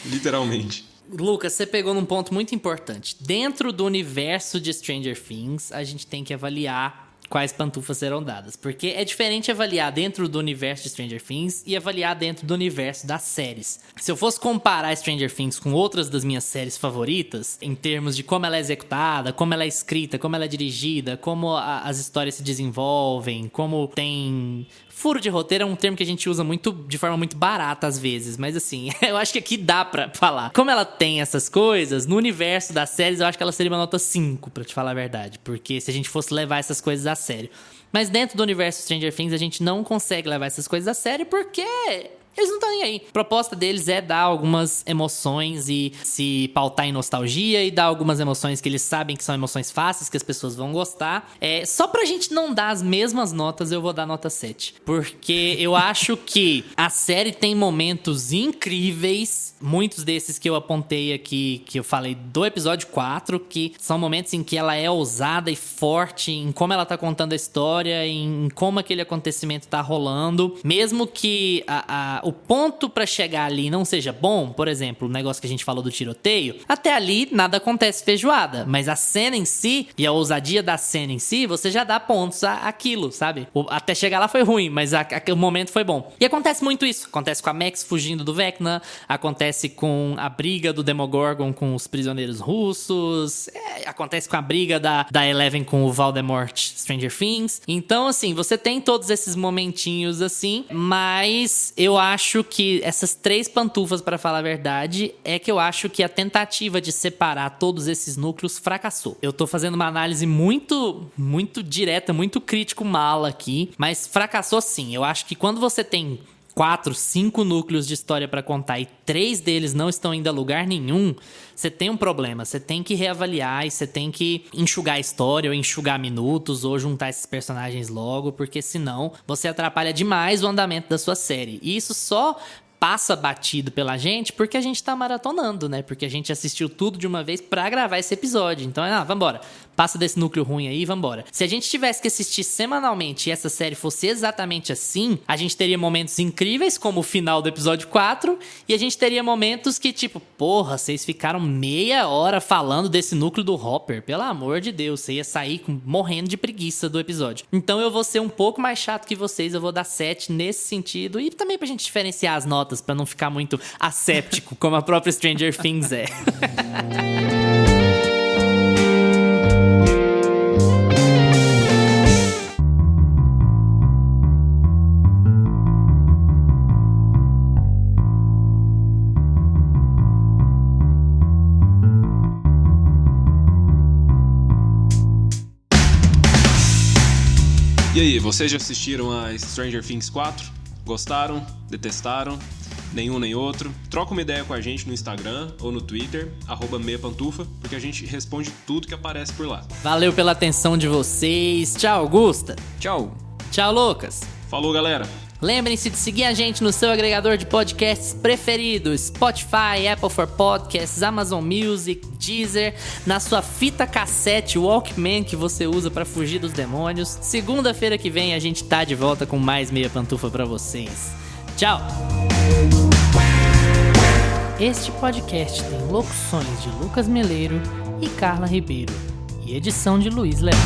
Literalmente. Lucas, você pegou num ponto muito importante. Dentro do universo de Stranger Things, a gente tem que avaliar quais pantufas serão dadas. Porque é diferente avaliar dentro do universo de Stranger Things e avaliar dentro do universo das séries. Se eu fosse comparar Stranger Things com outras das minhas séries favoritas, em termos de como ela é executada, como ela é escrita, como ela é dirigida, como as histórias se desenvolvem, como tem... Furo de roteiro é um termo que a gente usa de forma muito barata às vezes, mas assim, eu acho que aqui dá pra falar. Como ela tem essas coisas, no universo das séries eu acho que ela seria uma nota 5, pra te falar a verdade, porque se a gente fosse levar essas coisas a sério. Mas dentro do universo Stranger Things a gente não consegue levar essas coisas a sério porque... eles não estão nem aí. A proposta deles é dar algumas emoções e se pautar em nostalgia e dar algumas emoções que eles sabem que são emoções fáceis, que as pessoas vão gostar. Só pra gente não dar as mesmas notas, eu vou dar nota 7. Porque eu acho que a série tem momentos incríveis, muitos desses que eu apontei aqui, que eu falei do episódio 4, que são momentos em que ela é ousada e forte em como ela tá contando a história, em como aquele acontecimento tá rolando. Mesmo que o ponto pra chegar ali não seja bom, por exemplo, o negócio que a gente falou do tiroteio, até ali nada acontece feijoada, mas a cena em si e a ousadia da cena em si, você já dá pontos àquilo, sabe? Até chegar lá foi ruim, mas o momento foi bom. E acontece muito isso, acontece com a Max fugindo do Vecna, acontece com a briga do Demogorgon com os prisioneiros russos, acontece com a briga da Eleven com o Voldemort Stranger Things. Então, assim, você tem todos esses momentinhos assim, mas eu acho que essas 3 pantufas, pra falar a verdade, é que eu acho que a tentativa de separar todos esses núcleos fracassou. Eu tô fazendo uma análise muito direta, muito crítico mala aqui, mas fracassou sim. Eu acho que quando você tem 4, 5 núcleos de história pra contar e 3 deles não estão indo a lugar nenhum, você tem um problema. Você tem que reavaliar e você tem que enxugar a história ou enxugar minutos ou juntar esses personagens logo, porque senão você atrapalha demais o andamento da sua série. E isso só passa batido pela gente porque a gente tá maratonando, né? Porque a gente assistiu tudo de uma vez pra gravar esse episódio. Então, vambora. Passa desse núcleo ruim aí, vambora. Se a gente tivesse que assistir semanalmente e essa série fosse exatamente assim, a gente teria momentos incríveis, como o final do episódio 4, e a gente teria momentos que, tipo, porra, vocês ficaram meia hora falando desse núcleo do Hopper. Pelo amor de Deus, você ia sair morrendo de preguiça do episódio. Então eu vou ser um pouco mais chato que vocês, eu vou dar 7 nesse sentido, e também pra gente diferenciar as notas, pra não ficar muito asséptico, como a própria Stranger Things é. E aí, vocês já assistiram a Stranger Things 4? Gostaram? Detestaram? Nenhum nem outro? Troca uma ideia com a gente no Instagram ou no Twitter, @meiapantufa, porque a gente responde tudo que aparece por lá. Valeu pela atenção de vocês. Tchau, Augusta. Tchau. Tchau, Lucas. Falou, galera! Lembrem-se de seguir a gente no seu agregador de podcasts preferido, Spotify, Apple for Podcasts, Amazon Music, Deezer, na sua fita cassete Walkman que você usa pra fugir dos demônios. Segunda-feira que vem a gente tá de volta com mais Meia Pantufa pra vocês. Tchau! Este podcast tem locuções de Lucas Meleiro e Carla Ribeiro e edição de Luiz Leão.